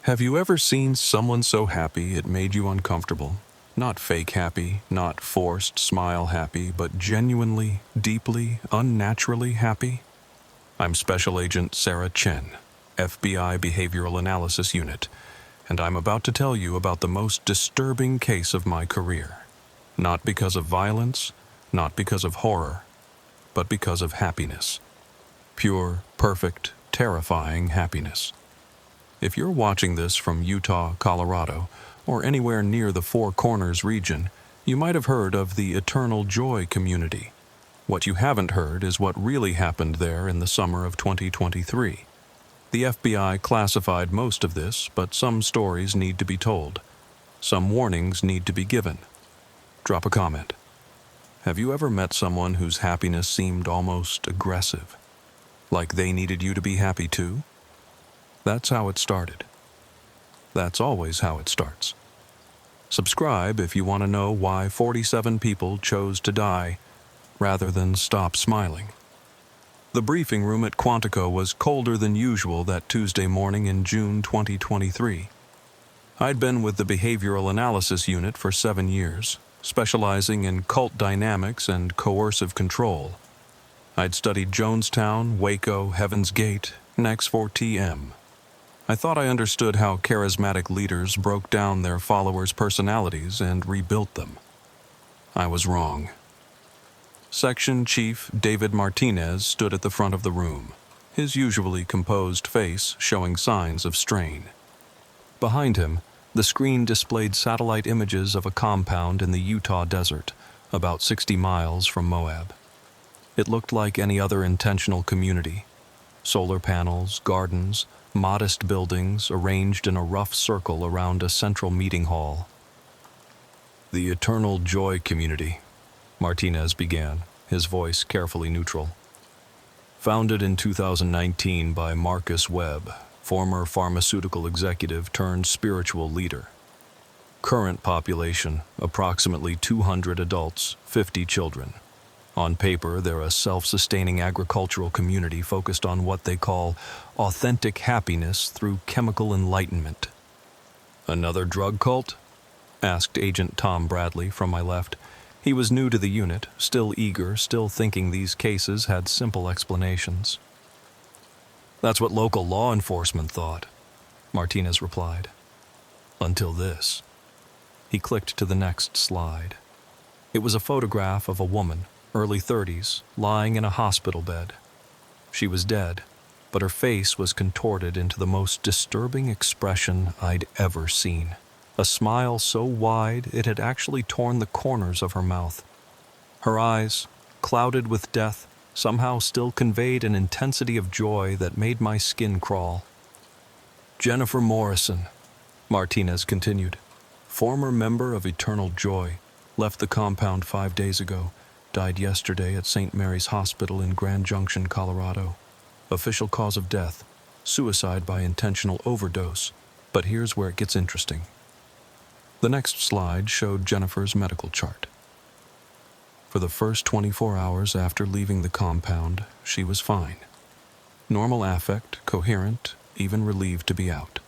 Have you ever seen someone so happy it made you uncomfortable? Not fake happy, not forced smile happy, but genuinely, deeply, unnaturally happy? I'm Special Agent Sarah Chen, FBI Behavioral Analysis Unit, and I'm about to tell you about the most disturbing case of my career. Not because of violence, not because of horror, but because of happiness. Pure, perfect, terrifying happiness. If you're watching this from Utah, Colorado, or anywhere near the Four Corners region, you might have heard of the Eternal Joy community. What you haven't heard is what really happened there in the summer of 2023. The FBI classified most of this, but some stories need to be told. Some warnings need to be given. Drop a comment. Have you ever met someone whose happiness seemed almost aggressive? Like they needed you to be happy too? That's how it started. That's always how it starts. Subscribe if you want to know why 47 people chose to die rather than stop smiling. The briefing room at Quantico was colder than usual that Tuesday morning in June 2023. I'd been with the Behavioral Analysis Unit for 7 years, specializing in cult dynamics and coercive control. I'd studied Jonestown, Waco, Heaven's Gate, and X4TM. I thought I understood how charismatic leaders broke down their followers' personalities and rebuilt them. I was wrong. Section Chief David Martinez stood at the front of the room, his usually composed face showing signs of strain. Behind him, the screen displayed satellite images of a compound in the Utah desert, about 60 miles from Moab. It looked like any other intentional community. Solar panels, gardens, modest buildings arranged in a rough circle around a central meeting hall. The Eternal Joy community, Martinez began, his voice carefully neutral. Founded in 2019 by Marcus Webb, former pharmaceutical executive turned spiritual leader. Current population, approximately 200 adults, 50 children. On paper, they're a self-sustaining agricultural community focused on what they call authentic happiness through chemical enlightenment. Another drug cult? Asked Agent Tom Bradley from my left. He was new to the unit, still eager, still thinking these cases had simple explanations. That's what local law enforcement thought, Martinez replied. Until this. He clicked to the next slide. It was a photograph of a woman, early 30s, lying in a hospital bed. She was dead, but her face was contorted into the most disturbing expression I'd ever seen. A smile so wide it had actually torn the corners of her mouth. Her eyes, clouded with death, somehow still conveyed an intensity of joy that made my skin crawl. Jennifer Morrison, Martinez continued, former member of Eternal Joy, left the compound 5 days ago. Died yesterday at St. Mary's Hospital in Grand Junction, Colorado. Official cause of death, suicide by intentional overdose. But here's where it gets interesting. The next slide showed Jennifer's medical chart. For the first 24 hours after leaving the compound, she was fine. Normal affect, coherent, even relieved to be out.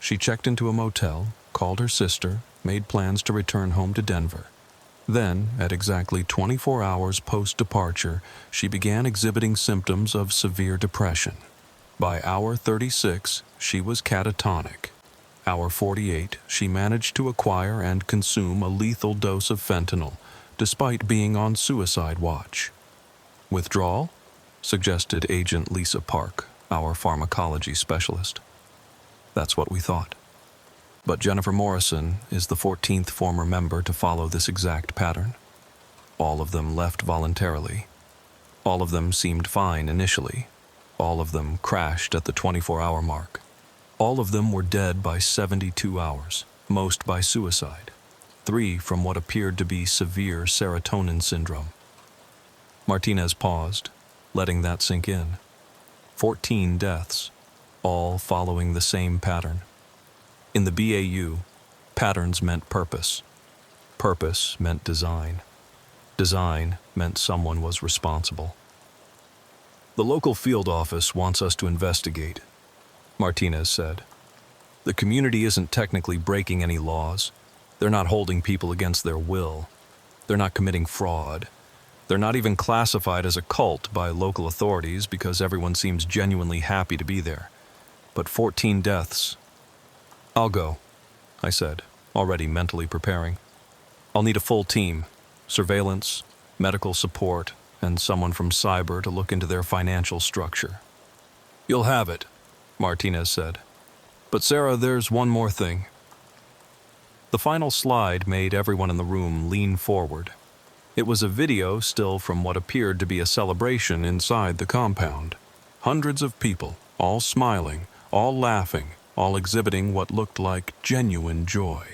She checked into a motel, called her sister, made plans to return home to Denver. Then, at exactly 24 hours post-departure, she began exhibiting symptoms of severe depression. By hour 36, she was catatonic. Hour 48, she managed to acquire and consume a lethal dose of fentanyl, despite being on suicide watch. Withdrawal? Suggested Agent Lisa Park, our pharmacology specialist. That's what we thought. But Jennifer Morrison is the 14th former member to follow this exact pattern. All of them left voluntarily. All of them seemed fine initially. All of them crashed at the 24-hour mark. All of them were dead by 72 hours, most by suicide. 3 from what appeared to be severe serotonin syndrome. Martinez paused, letting that sink in. 14 deaths, all following the same pattern. In the BAU, patterns meant purpose. Purpose meant design. Design meant someone was responsible. The local field office wants us to investigate, Martinez said. The community isn't technically breaking any laws. They're not holding people against their will. They're not committing fraud. They're not even classified as a cult by local authorities because everyone seems genuinely happy to be there. But 14 deaths. I'll go, I said, already mentally preparing. I'll need a full team, surveillance, medical support, and someone from cyber to look into their financial structure. You'll have it, Martinez said. But Sarah, there's one more thing. The final slide made everyone in the room lean forward. It was a video still from what appeared to be a celebration inside the compound. Hundreds of people, all smiling, all laughing, all exhibiting what looked like genuine joy.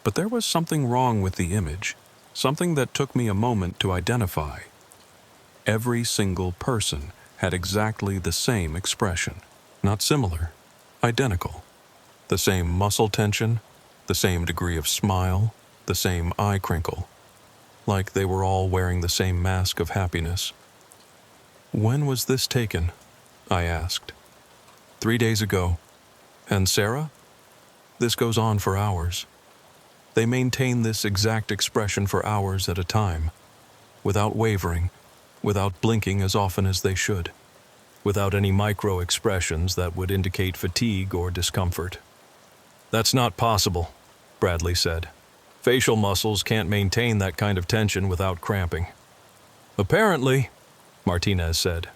But there was something wrong with the image, something that took me a moment to identify. Every single person had exactly the same expression. Not similar, identical. The same muscle tension, the same degree of smile, the same eye crinkle. Like they were all wearing the same mask of happiness. When was this taken? I asked. 3 days ago. And Sarah? This goes on for hours. They maintain this exact expression for hours at a time, without wavering, without blinking as often as they should, without any micro-expressions that would indicate fatigue or discomfort. That's not possible, Bradley said. Facial muscles can't maintain that kind of tension without cramping. Apparently, Martinez said,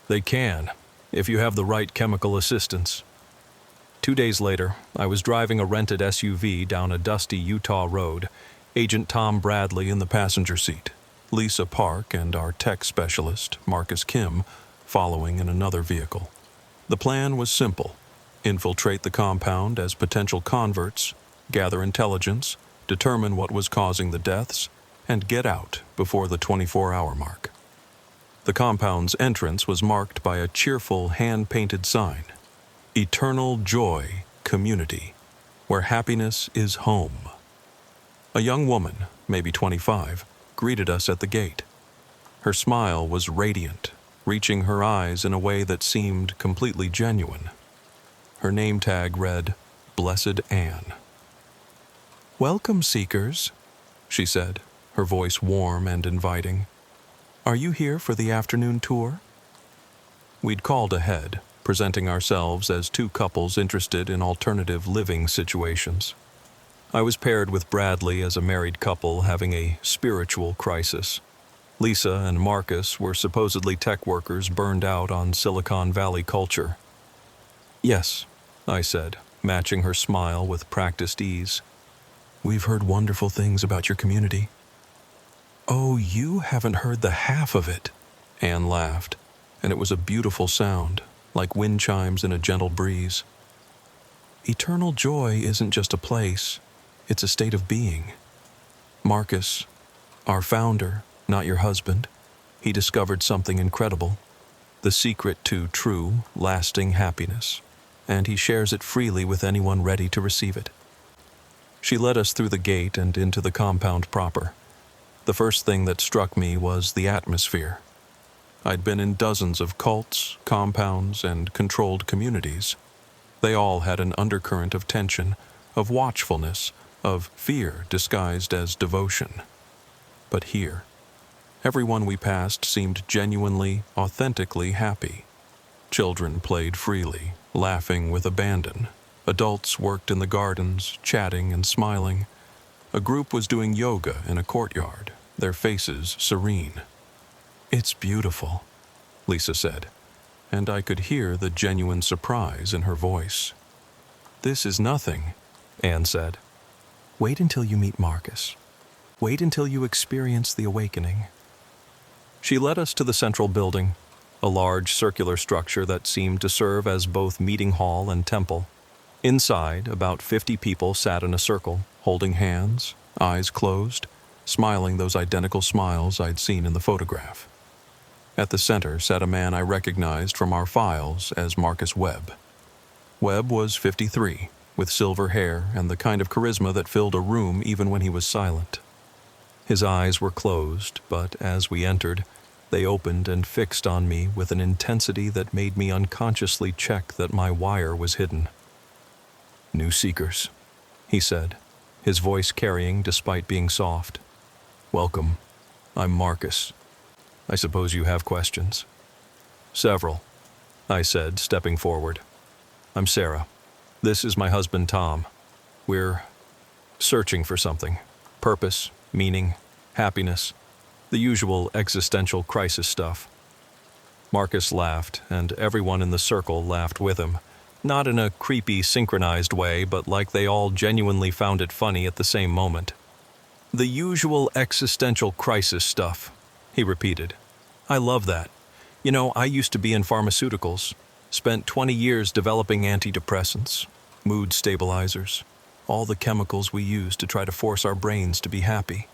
they can, if you have the right chemical assistance. 2 days later, I was driving a rented SUV down a dusty Utah road, Agent Tom Bradley in the passenger seat, Lisa Park and our tech specialist, Marcus Kim, following in another vehicle. The plan was simple: infiltrate the compound as potential converts, gather intelligence, determine what was causing the deaths, and get out before the 24-hour mark. The compound's entrance was marked by a cheerful hand-painted sign, Eternal Joy Community, where happiness is home. A young woman, maybe 25, greeted us at the gate. Her smile was radiant, reaching her eyes in a way that seemed completely genuine. Her name tag read, Blessed Anne. Welcome, seekers, she said, her voice warm and inviting. Are you here for the afternoon tour? We'd called ahead, presenting ourselves as two couples interested in alternative living situations. I was paired with Bradley as a married couple having a spiritual crisis. Lisa and Marcus were supposedly tech workers burned out on Silicon Valley culture. Yes, I said, matching her smile with practiced ease. We've heard wonderful things about your community. Oh, you haven't heard the half of it, Anne laughed, and it was a beautiful sound, like wind chimes in a gentle breeze. Eternal joy isn't just a place, it's a state of being. Marcus, our founder, not your husband, he discovered something incredible, the secret to true, lasting happiness, and he shares it freely with anyone ready to receive it. She led us through the gate and into the compound proper. The first thing that struck me was the atmosphere. I'd been in dozens of cults, compounds, and controlled communities. They all had an undercurrent of tension, of watchfulness, of fear disguised as devotion. But here, everyone we passed seemed genuinely, authentically happy. Children played freely, laughing with abandon. Adults worked in the gardens, chatting and smiling. A group was doing yoga in a courtyard, their faces serene. It's beautiful, Lisa said, and I could hear the genuine surprise in her voice. This is nothing, Anne said. Wait until you meet Marcus. Wait until you experience the awakening. She led us to the central building, a large circular structure that seemed to serve as both meeting hall and temple. Inside, about 50 people sat in a circle, holding hands, eyes closed, smiling those identical smiles I'd seen in the photograph. At the center sat a man I recognized from our files as Marcus Webb. Webb was 53, with silver hair and the kind of charisma that filled a room even when he was silent. His eyes were closed, but as we entered, they opened and fixed on me with an intensity that made me unconsciously check that my wire was hidden. New seekers, he said, his voice carrying despite being soft. Welcome. I'm Marcus. I suppose you have questions? Several, I said, stepping forward. I'm Sarah. This is my husband, Tom. We're searching for something. Purpose, meaning, happiness, the usual existential crisis stuff. Marcus laughed, and everyone in the circle laughed with him, not in a creepy, synchronized way, but like they all genuinely found it funny at the same moment. The usual existential crisis stuff, he repeated. I love that. You know, I used to be in pharmaceuticals, spent 20 years developing antidepressants, mood stabilizers, all the chemicals we use to try to force our brains to be happy.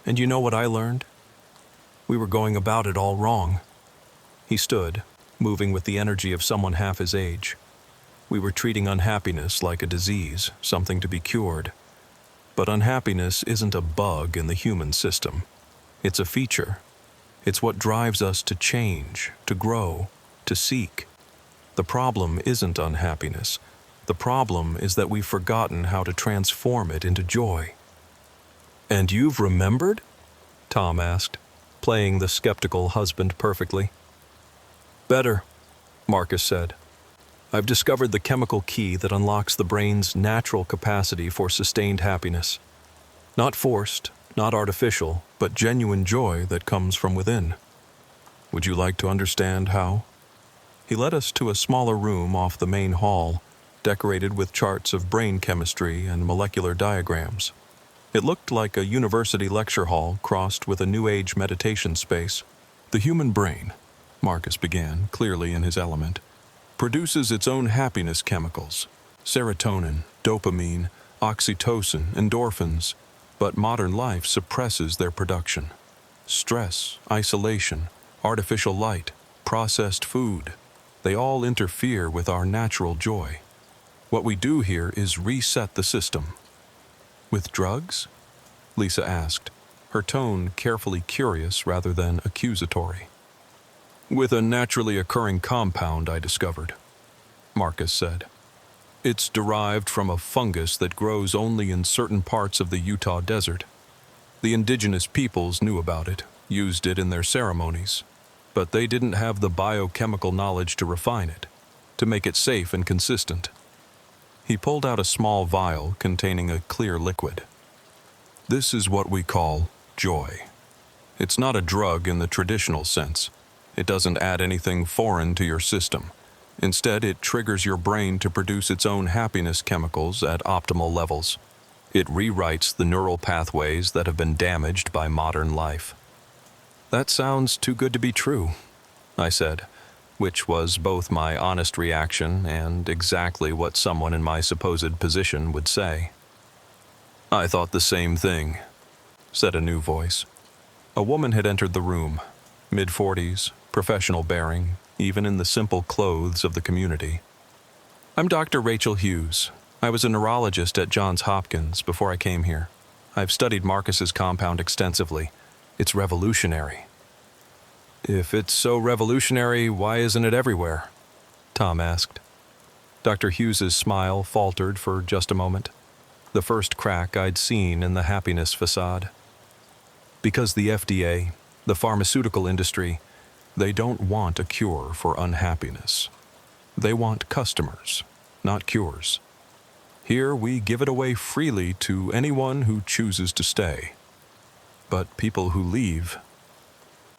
And you know what I learned? We were going about it all wrong. He stood, moving with the energy of someone half his age. We were treating unhappiness like a disease, something to be cured. But unhappiness isn't a bug in the human system. It's a feature. It's what drives us to change, to grow, to seek. The problem isn't unhappiness. The problem is that we've forgotten how to transform it into joy. And you've remembered? Tom asked, playing the skeptical husband perfectly. Better, Marcus said. I've discovered the chemical key that unlocks the brain's natural capacity for sustained happiness. Not forced, not artificial, but genuine joy that comes from within. Would you like to understand how? He led us to a smaller room off the main hall, decorated with charts of brain chemistry and molecular diagrams. It looked like a university lecture hall crossed with a New Age meditation space. The human brain, Marcus began, clearly in his element, produces its own happiness chemicals, serotonin, dopamine, oxytocin, endorphins, but modern life suppresses their production. Stress, isolation, artificial light, processed food, they all interfere with our natural joy. What we do here is reset the system. With drugs? Lisa asked, her tone carefully curious rather than accusatory. With a naturally occurring compound I discovered, Marcus said. It's derived from a fungus that grows only in certain parts of the Utah desert. The indigenous peoples knew about it, used it in their ceremonies, but they didn't have the biochemical knowledge to refine it, to make it safe and consistent. He pulled out a small vial containing a clear liquid. This is what we call joy. It's not a drug in the traditional sense. It doesn't add anything foreign to your system. Instead, it triggers your brain to produce its own happiness chemicals at optimal levels. It rewrites the neural pathways that have been damaged by modern life. That sounds too good to be true, I said, which was both my honest reaction and exactly what someone in my supposed position would say. I thought the same thing, said a new voice. A woman had entered the room, mid-40s, professional bearing, even in the simple clothes of the community. I'm Dr. Rachel Hughes. I was a neurologist at Johns Hopkins before I came here. I've studied Marcus's compound extensively. It's revolutionary. If it's so revolutionary, why isn't it everywhere? Tom asked. Dr. Hughes's smile faltered for just a moment, the first crack I'd seen in the happiness facade. Because the FDA, the pharmaceutical industry, they don't want a cure for unhappiness. They want customers, not cures. Here we give it away freely to anyone who chooses to stay. But people who leave...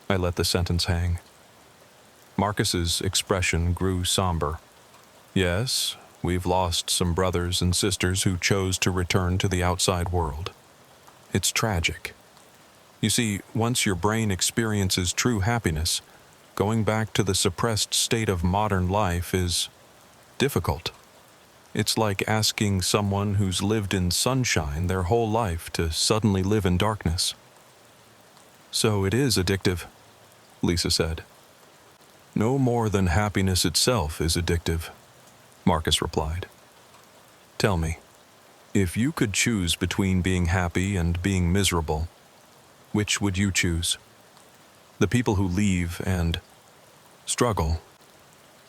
I let the sentence hang. Marcus's expression grew somber. Yes, we've lost some brothers and sisters who chose to return to the outside world. It's tragic. You see, once your brain experiences true happiness, going back to the suppressed state of modern life is difficult. It's like asking someone who's lived in sunshine their whole life to suddenly live in darkness. So it is addictive, Lisa said. No more than happiness itself is addictive, Marcus replied. Tell me, if you could choose between being happy and being miserable, which would you choose? The people who leave and struggle,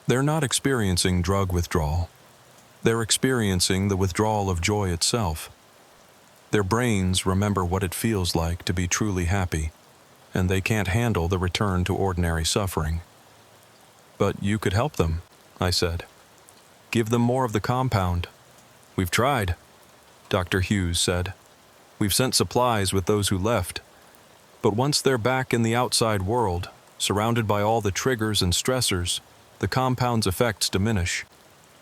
they're not experiencing drug withdrawal. They're experiencing the withdrawal of joy itself. Their brains remember what it feels like to be truly happy, and they can't handle the return to ordinary suffering. But you could help them, I said. Give them more of the compound. We've tried, Dr. Hughes said. We've sent supplies with those who left. But once they're back in the outside world, surrounded by all the triggers and stressors, the compound's effects diminish.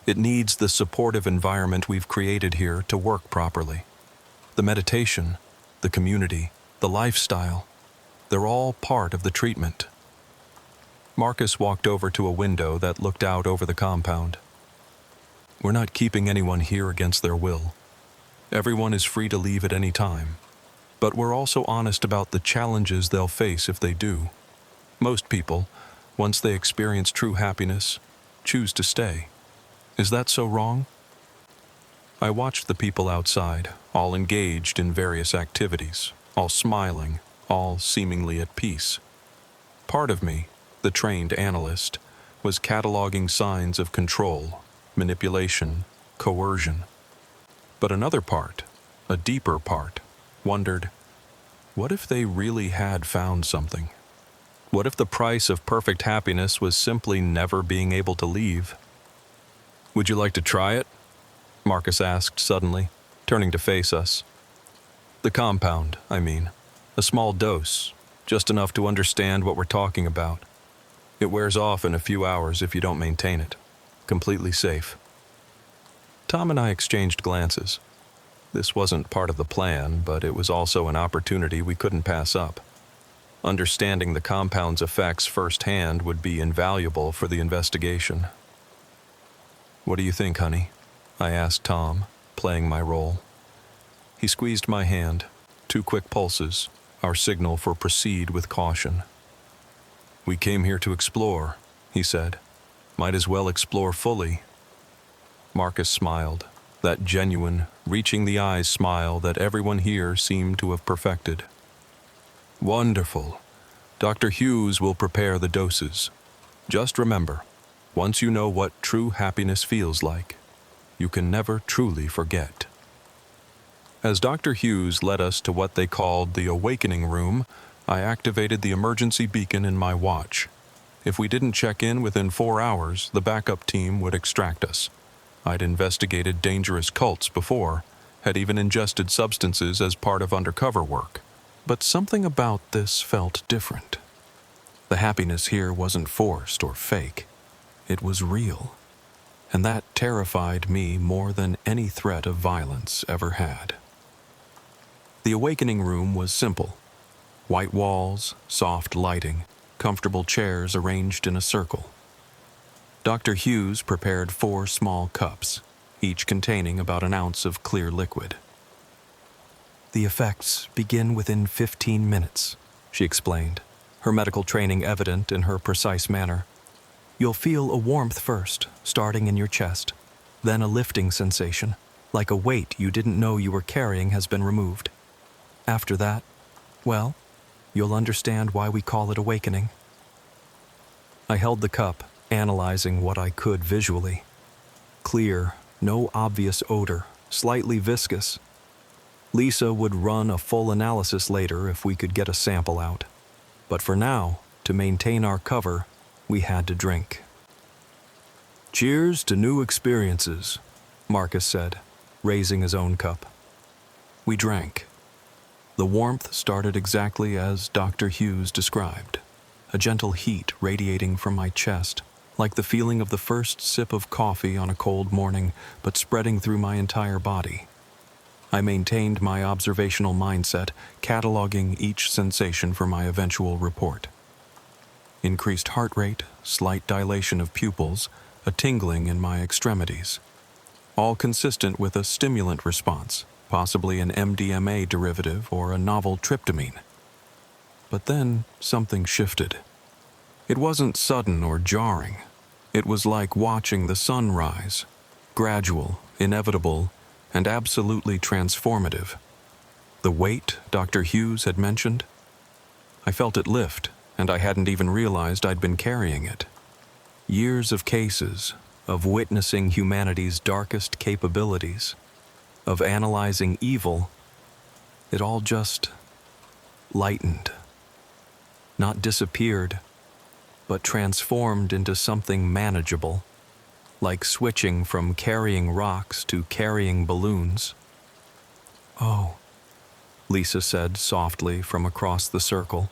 It needs the supportive environment we've created here to work properly. The meditation, the community, the lifestyle, they're all part of the treatment. Marcus walked over to a window that looked out over the compound. We're not keeping anyone here against their will. Everyone is free to leave at any time. But we're also honest about the challenges they'll face if they do. Most people, once they experience true happiness, choose to stay. Is that so wrong? I watched the people outside, all engaged in various activities, all smiling, all seemingly at peace. Part of me, the trained analyst, was cataloging signs of control, manipulation, coercion. But another part, a deeper part, wondered, what if they really had found something? What if the price of perfect happiness was simply never being able to leave? Would you like to try it? Marcus asked suddenly, turning to face us. The compound, I mean. A small dose, just enough to understand what we're talking about. It wears off in a few hours if you don't maintain it. Completely safe. Tom and I exchanged glances. This wasn't part of the plan, but it was also an opportunity we couldn't pass up. Understanding the compound's effects firsthand would be invaluable for the investigation. What do you think, honey? I asked Tom, playing my role. He squeezed my hand, 2 quick pulses, our signal for proceed with caution. We came here to explore, he said. Might as well explore fully. Marcus smiled, that genuine, reaching the eyes smile that everyone here seemed to have perfected. Wonderful. Dr. Hughes will prepare the doses. Just remember, once you know what true happiness feels like, you can never truly forget. As Dr. Hughes led us to what they called the awakening room, I activated the emergency beacon in my watch. If we didn't check in within 4 hours, the backup team would extract us. I'd investigated dangerous cults before, had even ingested substances as part of undercover work. But something about this felt different. The happiness here wasn't forced or fake. It was real. And that terrified me more than any threat of violence ever had. The awakening room was simple. White walls, soft lighting, comfortable chairs arranged in a circle. Dr. Hughes prepared 4 small cups, each containing about an ounce of clear liquid. The effects begin within 15 minutes, she explained, her medical training evident in her precise manner. You'll feel a warmth first, starting in your chest, then a lifting sensation, like a weight you didn't know you were carrying has been removed. After that, well, you'll understand why we call it awakening. I held the cup, analyzing what I could visually. Clear, no obvious odor, slightly viscous. Lisa would run a full analysis later if we could get a sample out. But for now, to maintain our cover, we had to drink. Cheers to new experiences, Marcus said, raising his own cup. We drank. The warmth started exactly as Dr. Hughes described, a gentle heat radiating from my chest, like the feeling of the first sip of coffee on a cold morning, but spreading through my entire body. I maintained my observational mindset, cataloging each sensation for my eventual report. Increased heart rate, slight dilation of pupils, a tingling in my extremities. All consistent with a stimulant response, possibly an MDMA derivative or a novel tryptamine. But then something shifted. It wasn't sudden or jarring. It was like watching the sun rise, gradual, inevitable, and absolutely transformative. The weight Dr. Hughes had mentioned, I felt it lift, and I hadn't even realized I'd been carrying it. Years of cases, of witnessing humanity's darkest capabilities, of analyzing evil, it all just lightened. Not disappeared, but transformed into something manageable, like switching from carrying rocks to carrying balloons. "Oh," Lisa said softly from across the circle,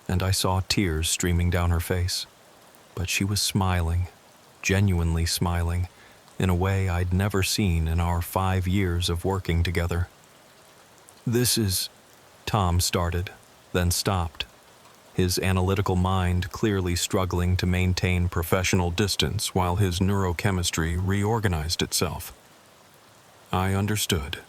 and I saw tears streaming down her face. But she was smiling, genuinely smiling, in a way I'd never seen in our 5 years of working together. "This is," Tom started, then stopped, his analytical mind clearly struggling to maintain professional distance while his neurochemistry reorganized itself. I understood.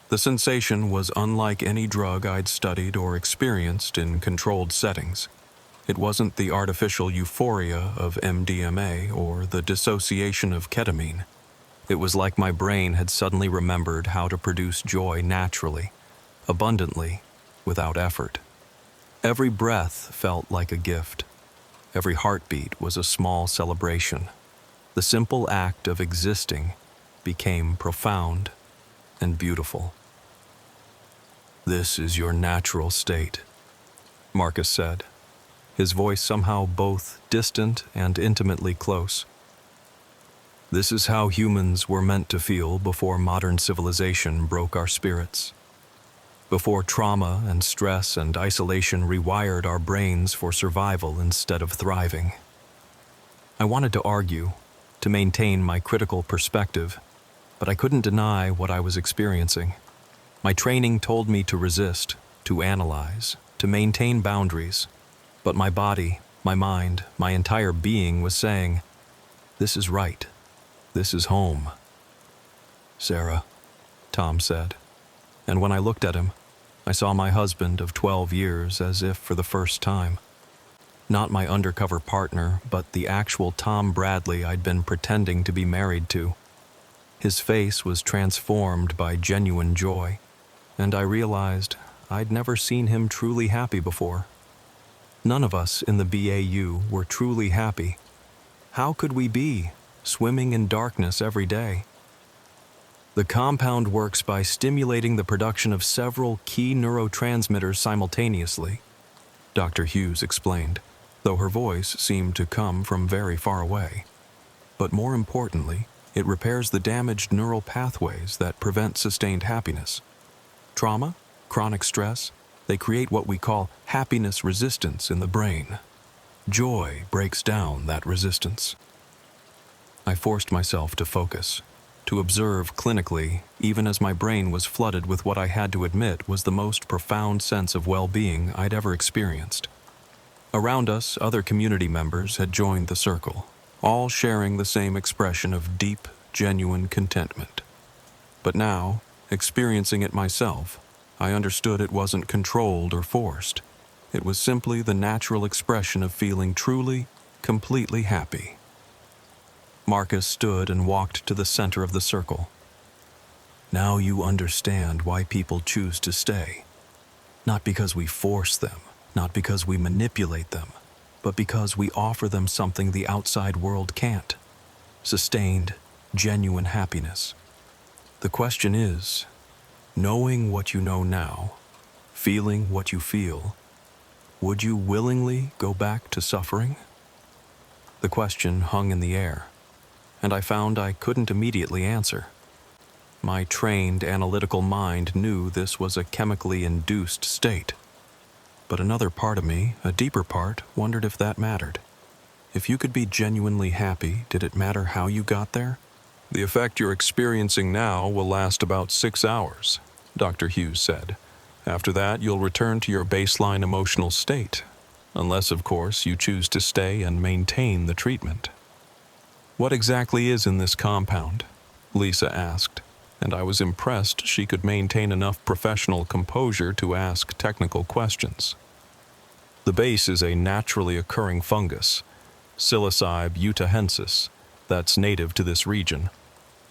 The sensation was unlike any drug I'd studied or experienced in controlled settings. It wasn't the artificial euphoria of MDMA or the dissociation of ketamine. It was like my brain had suddenly remembered how to produce joy naturally, abundantly, without effort. Every breath felt like a gift. Every heartbeat was a small celebration. The simple act of existing became profound and beautiful. "This is your natural state," Marcus said, his voice somehow both distant and intimately close. "This is how humans were meant to feel before modern civilization broke our spirits. Before trauma and stress and isolation rewired our brains for survival instead of thriving." I wanted to argue, to maintain my critical perspective, but I couldn't deny what I was experiencing. My training told me to resist, to analyze, to maintain boundaries, but my body, my mind, my entire being was saying, "This is right. This is home." "Sarah," Tom said, and when I looked at him, I saw my husband of 12 years as if for the first time. Not my undercover partner, but the actual Tom Bradley I'd been pretending to be married to. His face was transformed by genuine joy, and I realized I'd never seen him truly happy before. None of us in the BAU were truly happy. How could we be, swimming in darkness every day? "The compound works by stimulating the production of several key neurotransmitters simultaneously," Dr. Hughes explained, though her voice seemed to come from very far away. "But more importantly, it repairs the damaged neural pathways that prevent sustained happiness. Trauma, chronic stress, they create what we call happiness resistance in the brain. Joy breaks down that resistance." I forced myself to focus, to observe clinically, even as my brain was flooded with what I had to admit was the most profound sense of well-being I'd ever experienced. Around us, other community members had joined the circle, all sharing the same expression of deep, genuine contentment. But now, experiencing it myself, I understood it wasn't controlled or forced. It was simply the natural expression of feeling truly, completely happy. Marcus stood and walked to the center of the circle. "Now you understand why people choose to stay. Not because we force them, not because we manipulate them, but because we offer them something the outside world can't. Sustained, genuine happiness. The question is, knowing what you know now, feeling what you feel, would you willingly go back to suffering?" The question hung in the air, and I found I couldn't immediately answer. My trained analytical mind knew this was a chemically induced state. But another part of me, a deeper part, wondered if that mattered. If you could be genuinely happy, did it matter how you got there? "The effect you're experiencing now will last about 6 hours, Dr. Hughes said. "After that, you'll return to your baseline emotional state, unless, of course, you choose to stay and maintain the treatment." "What exactly is in this compound?" Lisa asked, and I was impressed she could maintain enough professional composure to ask technical questions. "The base is a naturally occurring fungus, Psilocybe utahensis, that's native to this region,"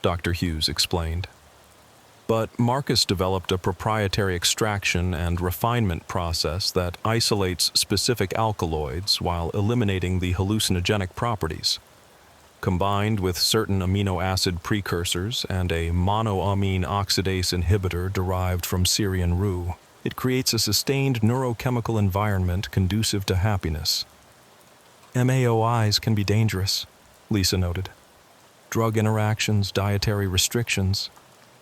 Dr. Hughes explained. "But Marcus developed a proprietary extraction and refinement process that isolates specific alkaloids while eliminating the hallucinogenic properties. Combined with certain amino acid precursors and a monoamine oxidase inhibitor derived from Syrian rue, it creates a sustained neurochemical environment conducive to happiness. MAOIs can be dangerous, Lisa noted. Drug interactions, dietary restrictions,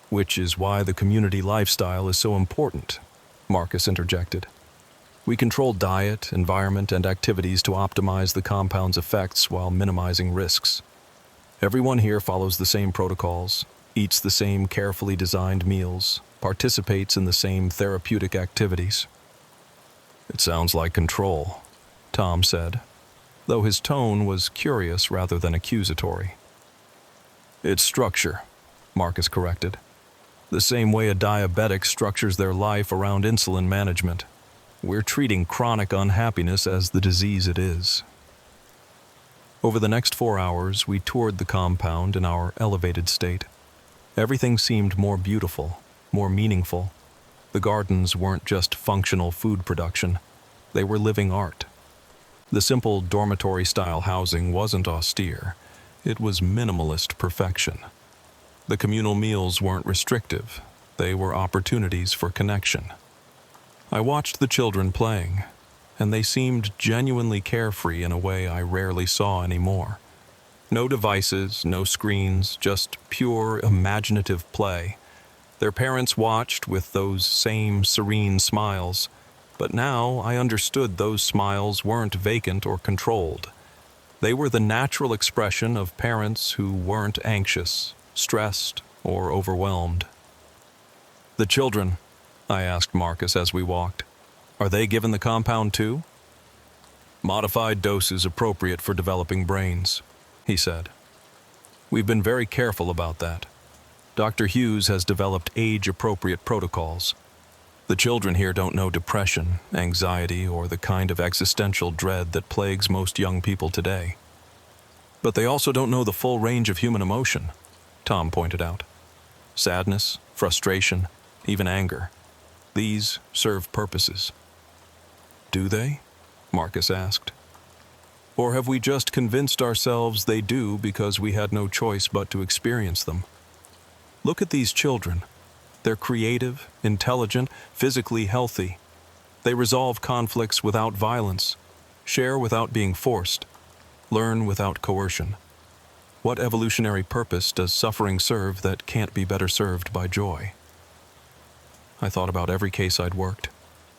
which is why the community lifestyle is so important, Marcus interjected. We control diet, environment, and activities to optimize the compound's effects while minimizing risks. Everyone here follows the same protocols, eats the same carefully designed meals, participates in the same therapeutic activities. It sounds like control, Tom said, though his tone was curious rather than accusatory. It's structure, Marcus corrected. The same way a diabetic structures their life around insulin management. We're treating chronic unhappiness as the disease it is. Over the next 4 hours, we toured the compound in our elevated state. Everything seemed more beautiful, more meaningful. The gardens weren't just functional food production. They were living art. The simple dormitory-style housing wasn't austere. It was minimalist perfection. The communal meals weren't restrictive. They were opportunities for connection. I watched the children playing, and they seemed genuinely carefree in a way I rarely saw anymore. No devices, no screens, just pure imaginative play. Their parents watched with those same serene smiles, but now I understood those smiles weren't vacant or controlled. They were the natural expression of parents who weren't anxious, stressed, or overwhelmed. The children, I asked Marcus as we walked, are they given the compound too? Modified doses appropriate for developing brains, he said. We've been very careful about that. Dr. Hughes has developed age-appropriate protocols. The children here don't know depression, anxiety, or the kind of existential dread that plagues most young people today. But they also don't know the full range of human emotion, Tom pointed out. Sadness, frustration, even anger. These serve purposes. Do they? Marcus asked. Or have we just convinced ourselves they do because we had no choice but to experience them? Look at these children. They're creative, intelligent, physically healthy. They resolve conflicts without violence, share without being forced, learn without coercion. What evolutionary purpose does suffering serve that can't be better served by joy? I thought about every case I'd worked,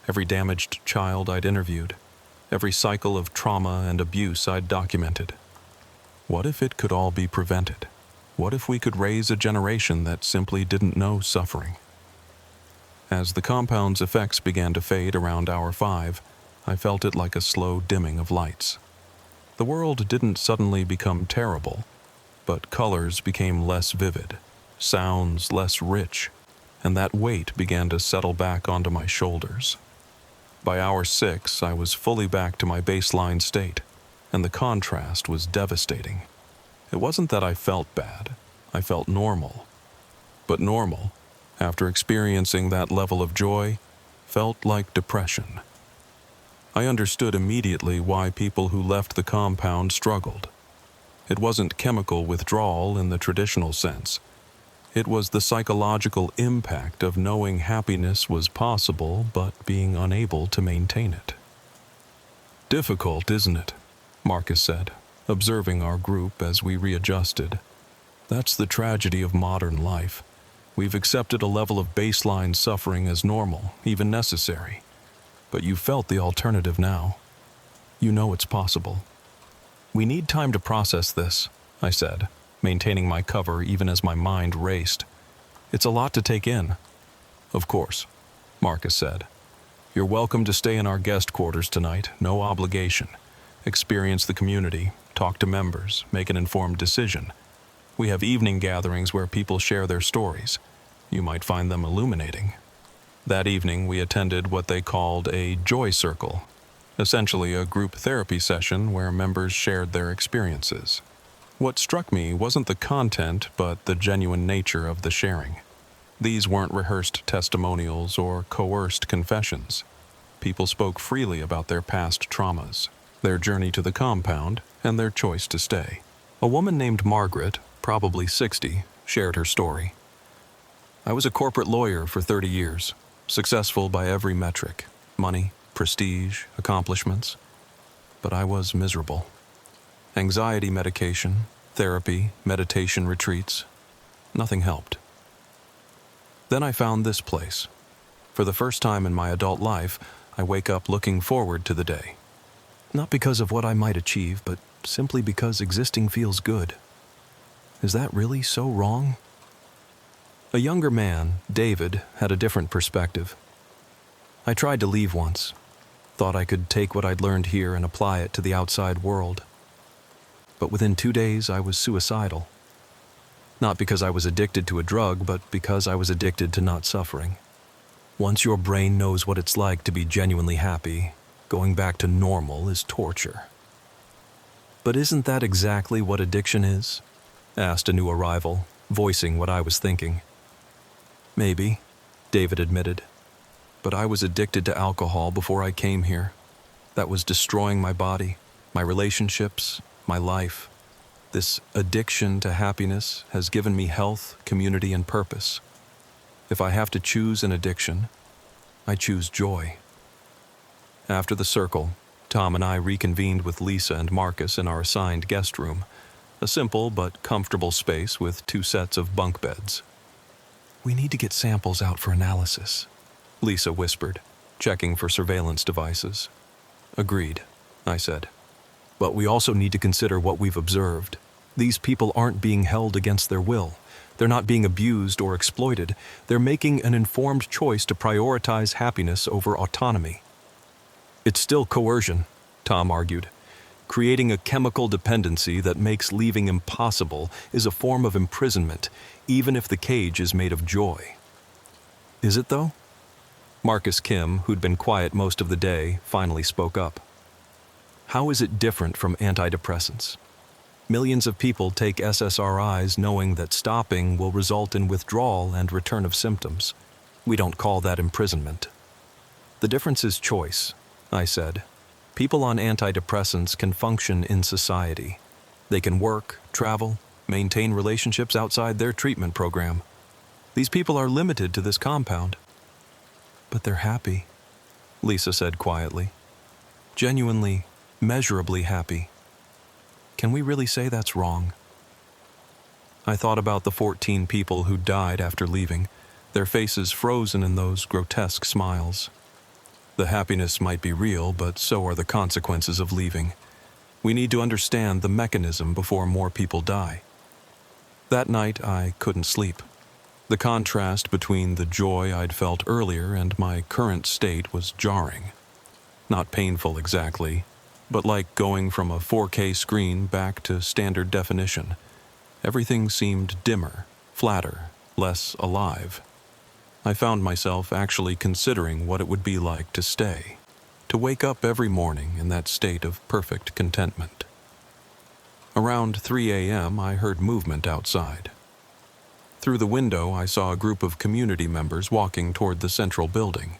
every damaged child I'd interviewed, every cycle of trauma and abuse I'd documented. What if it could all be prevented? What if we could raise a generation that simply didn't know suffering? As the compound's effects began to fade around hour 5, I felt it like a slow dimming of lights. The world didn't suddenly become terrible, but colors became less vivid, sounds less rich, and that weight began to settle back onto my shoulders. By hour 6, I was fully back to my baseline state, and the contrast was devastating. It wasn't that I felt bad, I felt normal. But normal, after experiencing that level of joy, felt like depression. I understood immediately why people who left the compound struggled. It wasn't chemical withdrawal in the traditional sense. It was the psychological impact of knowing happiness was possible but being unable to maintain it. Difficult, isn't it? Marcus said, observing our group as we readjusted. That's the tragedy of modern life. We've accepted a level of baseline suffering as normal, even necessary. But you felt the alternative now. You know it's possible. We need time to process this, I said, maintaining my cover even as my mind raced. It's a lot to take in. Of course, Marcus said. You're welcome to stay in our guest quarters tonight, no obligation. Experience the community, talk to members, make an informed decision. We have evening gatherings where people share their stories. You might find them illuminating. That evening, we attended what they called a joy circle, essentially a group therapy session where members shared their experiences. What struck me wasn't the content, but the genuine nature of the sharing. These weren't rehearsed testimonials or coerced confessions. People spoke freely about their past traumas, their journey to the compound, and their choice to stay. A woman named Margaret, probably 60, shared her story. I was a corporate lawyer for 30 years, successful by every metric: money, prestige, accomplishments. But I was miserable. Anxiety medication, therapy, meditation retreats, nothing helped. Then I found this place. For the first time in my adult life, I wake up looking forward to the day. Not because of what I might achieve, but simply because existing feels good. Is that really so wrong? A younger man, David, had a different perspective. I tried to leave once. Thought I could take what I'd learned here and apply it to the outside world. But within 2 days, I was suicidal. Not because I was addicted to a drug, but because I was addicted to not suffering. Once your brain knows what it's like to be genuinely happy, going back to normal is torture. But isn't that exactly what addiction is? Asked a new arrival, voicing what I was thinking. Maybe, David admitted. But I was addicted to alcohol before I came here. That was destroying my body, my relationships, my life. This addiction to happiness has given me health, community, and purpose. If I have to choose an addiction, I choose joy. After the circle, Tom and I reconvened with Lisa and Marcus in our assigned guest room, a simple but comfortable space with 2 sets of bunk beds. "We need to get samples out for analysis," Lisa whispered, checking for surveillance devices. "Agreed," I said. "But we also need to consider what we've observed. These people aren't being held against their will. They're not being abused or exploited. They're making an informed choice to prioritize happiness over autonomy." "It's still coercion," Tom argued. "Creating a chemical dependency that makes leaving impossible is a form of imprisonment, even if the cage is made of joy." "Is it, though?" Marcus Kim, who'd been quiet most of the day, finally spoke up. "How is it different from antidepressants? Millions of people take SSRIs knowing that stopping will result in withdrawal and return of symptoms. We don't call that imprisonment." "The difference is choice," I said. "People on antidepressants can function in society. They can work, travel, maintain relationships outside their treatment program. These people are limited to this compound." "But they're happy," Lisa said quietly. "Genuinely, measurably happy. Can we really say that's wrong?" I thought about the 14 people who died after leaving, their faces frozen in those grotesque smiles. The happiness might be real, but so are the consequences of leaving. We need to understand the mechanism before more people die. That night, I couldn't sleep. The contrast between the joy I'd felt earlier and my current state was jarring. Not painful exactly, but like going from a 4K screen back to standard definition. Everything seemed dimmer, flatter, less alive. I found myself actually considering what it would be like to stay, to wake up every morning in that state of perfect contentment. Around 3 a.m., I heard movement outside. Through the window, I saw a group of community members walking toward the central building.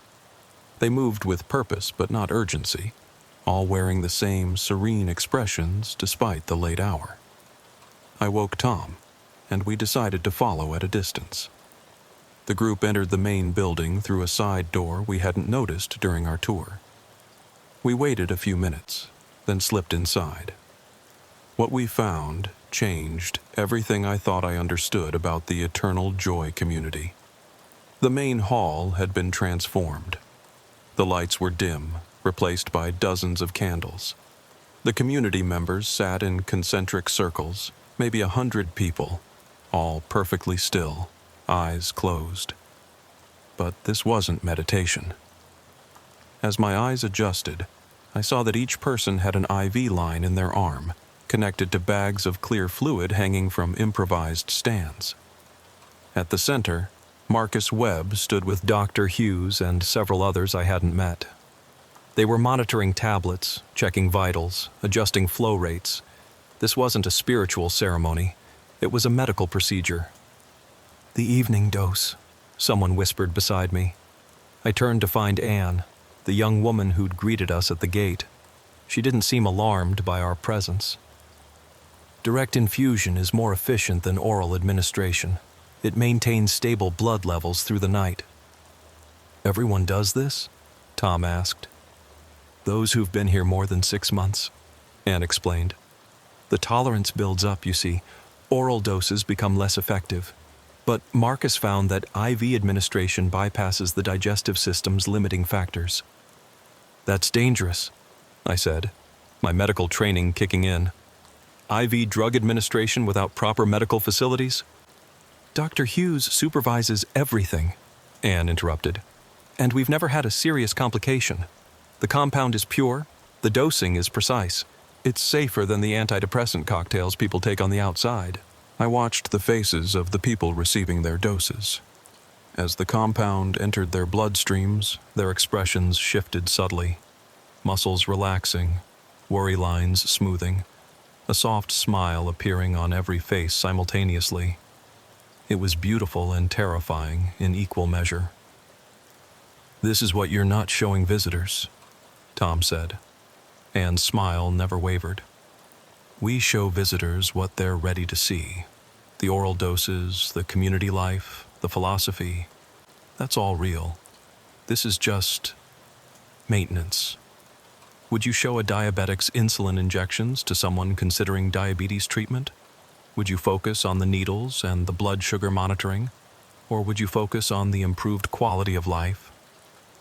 They moved with purpose but not urgency, all wearing the same serene expressions despite the late hour. I woke Tom, and we decided to follow at a distance. The group entered the main building through a side door we hadn't noticed during our tour. We waited a few minutes, then slipped inside. What we found changed everything I thought I understood about the Eternal Joy community. The main hall had been transformed. The lights were dim, replaced by dozens of candles. The community members sat in concentric circles, maybe 100 people, all perfectly still, eyes closed. But this wasn't meditation. As my eyes adjusted, I saw that each person had an IV line in their arm, connected to bags of clear fluid hanging from improvised stands. At the center, Marcus Webb stood with Dr. Hughes and several others I hadn't met. They were monitoring tablets, checking vitals, adjusting flow rates. This wasn't a spiritual ceremony. It was a medical procedure. "The evening dose," someone whispered beside me. I turned to find Anne, the young woman who'd greeted us at the gate. She didn't seem alarmed by our presence. Direct infusion is more efficient than oral administration. It maintains stable blood levels through the night. Everyone does this? Tom asked. Those who've been here more than 6 months, Anne explained. The tolerance builds up, you see. Oral doses become less effective. But Marcus found that IV administration bypasses the digestive system's limiting factors. That's dangerous, I said, my medical training kicking in. IV drug administration without proper medical facilities? Dr. Hughes supervises everything, Anne interrupted. And we've never had a serious complication. The compound is pure, the dosing is precise. It's safer than the antidepressant cocktails people take on the outside. I watched the faces of the people receiving their doses. As the compound entered their bloodstreams, their expressions shifted subtly. Muscles relaxing, worry lines smoothing, a soft smile appearing on every face simultaneously. It was beautiful and terrifying in equal measure. This is what you're not showing visitors, Tom said. Anne's smile never wavered. We show visitors what they're ready to see. The oral doses, the community life, the philosophy. That's all real. This is just maintenance. Would you show a diabetic's insulin injections to someone considering diabetes treatment? Would you focus on the needles and the blood sugar monitoring? Or would you focus on the improved quality of life?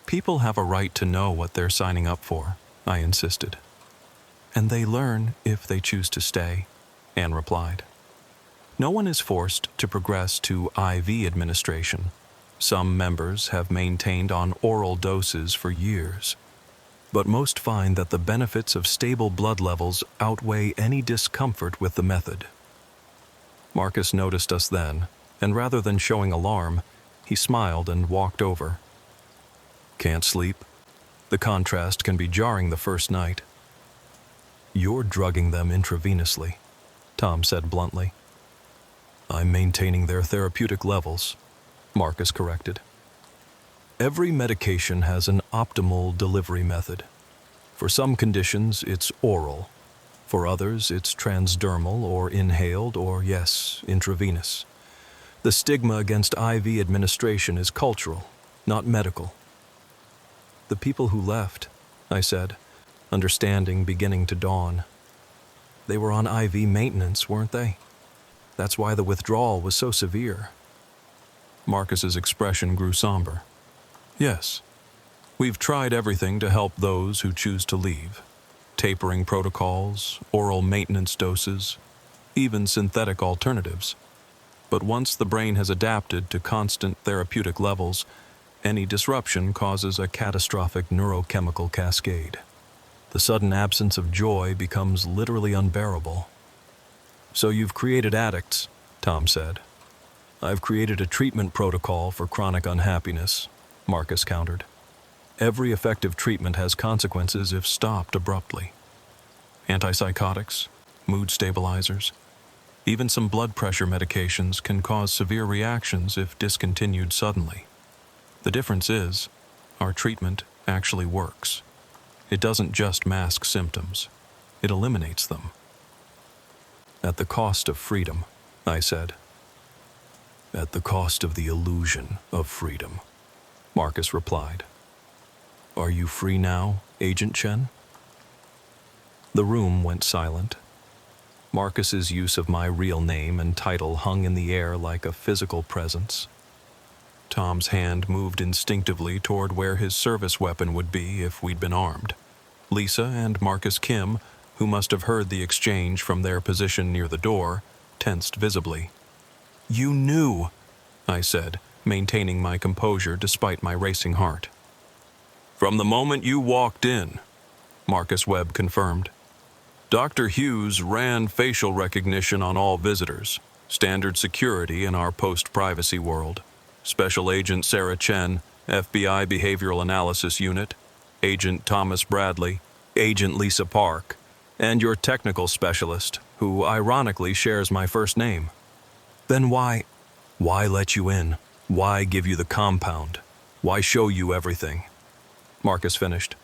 People have a right to know what they're signing up for, I insisted. And they learn if they choose to stay, Anne replied. No one is forced to progress to IV administration. Some members have maintained on oral doses for years. But most find that the benefits of stable blood levels outweigh any discomfort with the method. Marcus noticed us then, and rather than showing alarm, he smiled and walked over. Can't sleep? The contrast can be jarring the first night. You're drugging them intravenously, Tom said bluntly. I'm maintaining their therapeutic levels, Marcus corrected. Every medication has an optimal delivery method. For some conditions, it's oral. For others, it's transdermal or inhaled or, yes, intravenous. The stigma against IV administration is cultural, not medical. The people who left, I said, understanding beginning to dawn. They were on IV maintenance, weren't they? That's why the withdrawal was so severe. Marcus's expression grew somber. Yes, we've tried everything to help those who choose to leave. Tapering protocols, oral maintenance doses, even synthetic alternatives. But once the brain has adapted to constant therapeutic levels, any disruption causes a catastrophic neurochemical cascade. The sudden absence of joy becomes literally unbearable. So you've created addicts, Tom said. I've created a treatment protocol for chronic unhappiness, Marcus countered. Every effective treatment has consequences if stopped abruptly. Antipsychotics, mood stabilizers, even some blood pressure medications can cause severe reactions if discontinued suddenly. The difference is, our treatment actually works. It doesn't just mask symptoms, it eliminates them. At the cost of freedom, I said. At the cost of the illusion of freedom, Marcus replied. Are you free now, Agent Chen? The room went silent. Marcus's use of my real name and title hung in the air like a physical presence. Tom's hand moved instinctively toward where his service weapon would be if we'd been armed. Lisa and Marcus Kim, who must have heard the exchange from their position near the door, tensed visibly. You knew, I said, maintaining my composure despite my racing heart. From the moment you walked in, Marcus Webb confirmed. Dr. Hughes ran facial recognition on all visitors, standard security in our post-privacy world. Special Agent Sarah Chen, FBI Behavioral Analysis Unit, Agent Thomas Bradley, Agent Lisa Park, and your technical specialist, who ironically shares my first name. Then why let you in? Why give you the compound? Why show you everything? Marcus finished.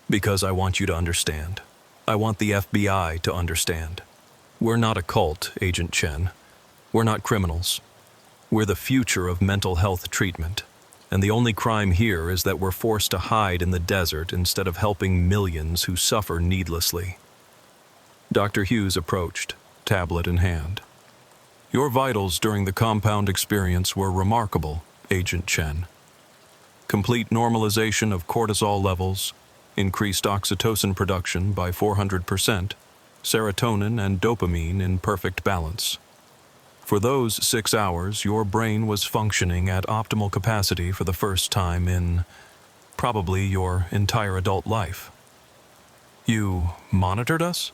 Because I want you to understand. I want the FBI to understand. We're not a cult, Agent Chen. We're not criminals. We're the future of mental health treatment. And the only crime here is that we're forced to hide in the desert instead of helping millions who suffer needlessly. Dr. Hughes approached, tablet in hand. Your vitals during the compound experience were remarkable, Agent Chen. Complete normalization of cortisol levels, increased oxytocin production by 400%, serotonin and dopamine in perfect balance. For those 6 hours, your brain was functioning at optimal capacity for the first time in probably your entire adult life. You monitored us?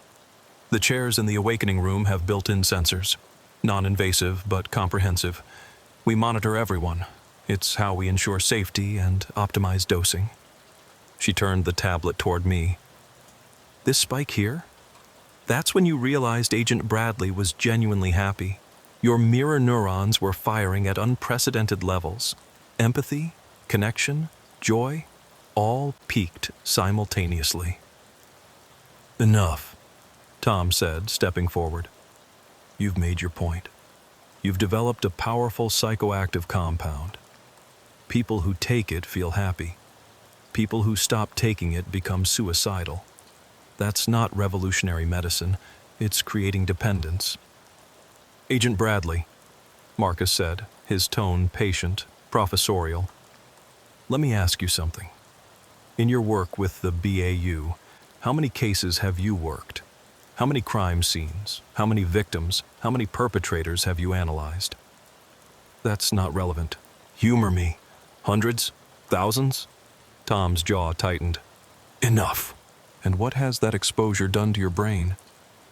The chairs in the awakening room have built-in sensors. Non-invasive, but comprehensive. We monitor everyone. It's how we ensure safety and optimize dosing. She turned the tablet toward me. This spike here? That's when you realized Agent Bradley was genuinely happy. Your mirror neurons were firing at unprecedented levels. Empathy, connection, joy, all peaked simultaneously. Enough, Tom said, stepping forward. You've made your point. You've developed a powerful psychoactive compound. People who take it feel happy. People who stop taking it become suicidal. That's not revolutionary medicine. It's creating dependence. Agent Bradley, Marcus said, his tone patient, professorial. Let me ask you something. In your work with the BAU, how many cases have you worked? How many crime scenes? How many victims? How many perpetrators have you analyzed? That's not relevant. Humor me. Hundreds? Thousands? Tom's jaw tightened. Enough. And what has that exposure done to your brain?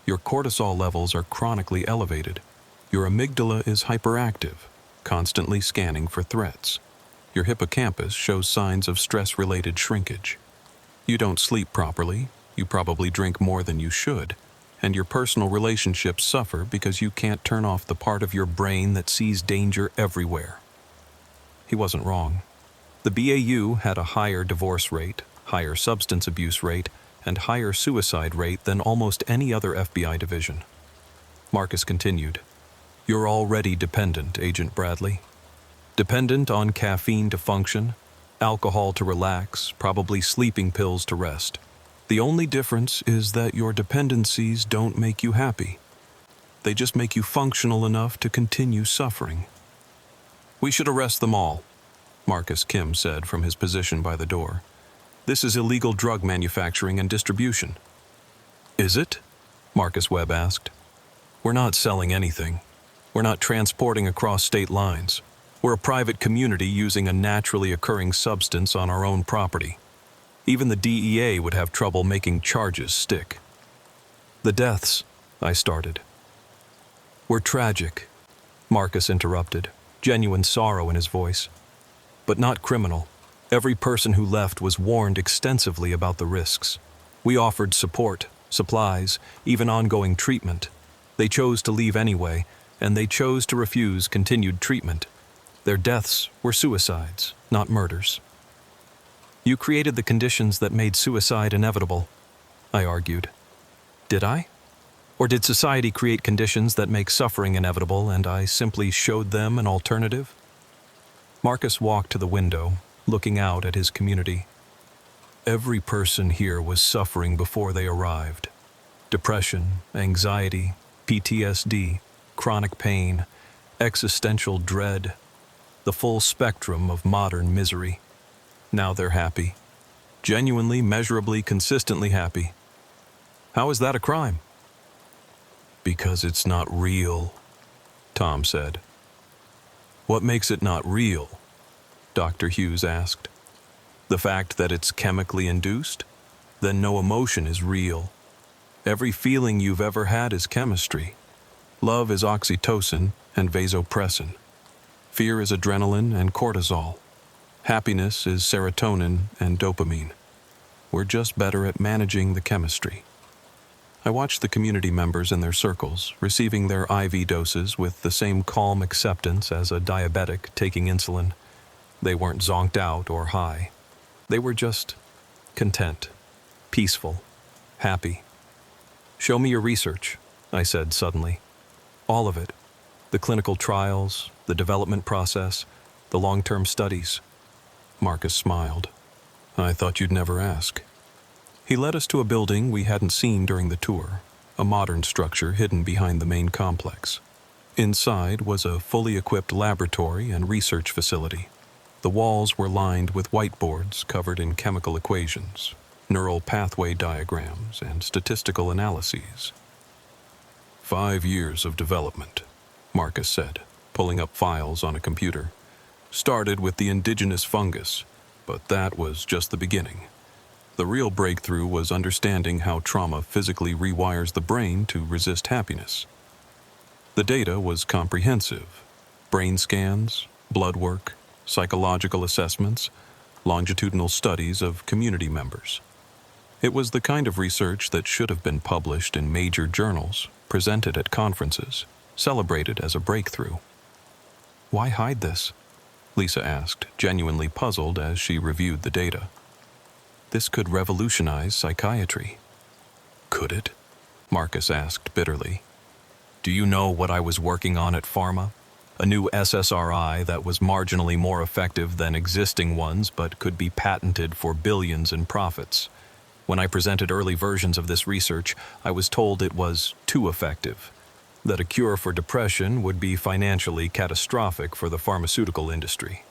Your cortisol levels are chronically elevated. Your amygdala is hyperactive, constantly scanning for threats. Your hippocampus shows signs of stress-related shrinkage. You don't sleep properly, you probably drink more than you should, and your personal relationships suffer because you can't turn off the part of your brain that sees danger everywhere. He wasn't wrong. The BAU had a higher divorce rate, higher substance abuse rate, and higher suicide rate than almost any other FBI division. Marcus continued. You're already dependent, Agent Bradley. Dependent on caffeine to function, alcohol to relax, probably sleeping pills to rest. The only difference is that your dependencies don't make you happy. They just make you functional enough to continue suffering. We should arrest them all, Marcus Kim said from his position by the door. This is illegal drug manufacturing and distribution. Is it? Marcus Webb asked. We're not selling anything. We're not transporting across state lines. We're a private community using a naturally occurring substance on our own property. Even the DEA would have trouble making charges stick. The deaths, I started. Were tragic, Marcus interrupted, genuine sorrow in his voice. But not criminal. Every person who left was warned extensively about the risks. We offered support, supplies, even ongoing treatment. They chose to leave anyway, and they chose to refuse continued treatment. Their deaths were suicides, not murders. You created the conditions that made suicide inevitable, I argued. Did I? Or did society create conditions that make suffering inevitable and I simply showed them an alternative? Marcus walked to the window, looking out at his community. Every person here was suffering before they arrived. Depression, anxiety, PTSD, chronic pain, existential dread, the full spectrum of modern misery. Now they're happy. Genuinely, measurably, consistently happy. How is that a crime? Because it's not real, Tom said. What makes it not real? Dr. Hughes asked. The fact that it's chemically induced? Then no emotion is real. Every feeling you've ever had is chemistry. Love is oxytocin and vasopressin. Fear is adrenaline and cortisol. Happiness is serotonin and dopamine. We're just better at managing the chemistry. I watched the community members in their circles, receiving their IV doses with the same calm acceptance as a diabetic taking insulin. They weren't zonked out or high. They were just content, peaceful, happy. Show me your research, I said suddenly. All of it. The clinical trials, the development process, the long-term studies. Marcus smiled. I thought you'd never ask. He led us to a building we hadn't seen during the tour, a modern structure hidden behind the main complex. Inside was a fully equipped laboratory and research facility. The walls were lined with whiteboards covered in chemical equations, neural pathway diagrams, and statistical analyses. 5 years of development, Marcus said, pulling up files on a computer. Started with the indigenous fungus, but that was just the beginning. The real breakthrough was understanding how trauma physically rewires the brain to resist happiness. The data was comprehensive. Brain scans, blood work, psychological assessments, longitudinal studies of community members. It was the kind of research that should have been published in major journals, presented at conferences, celebrated as a breakthrough. Why hide this? Lisa asked, genuinely puzzled as she reviewed the data. This could revolutionize psychiatry. Could it? Marcus asked bitterly. Do you know what I was working on at Pharma? A new SSRI that was marginally more effective than existing ones but could be patented for billions in profits. When I presented early versions of this research, I was told it was too effective, that a cure for depression would be financially catastrophic for the pharmaceutical industry.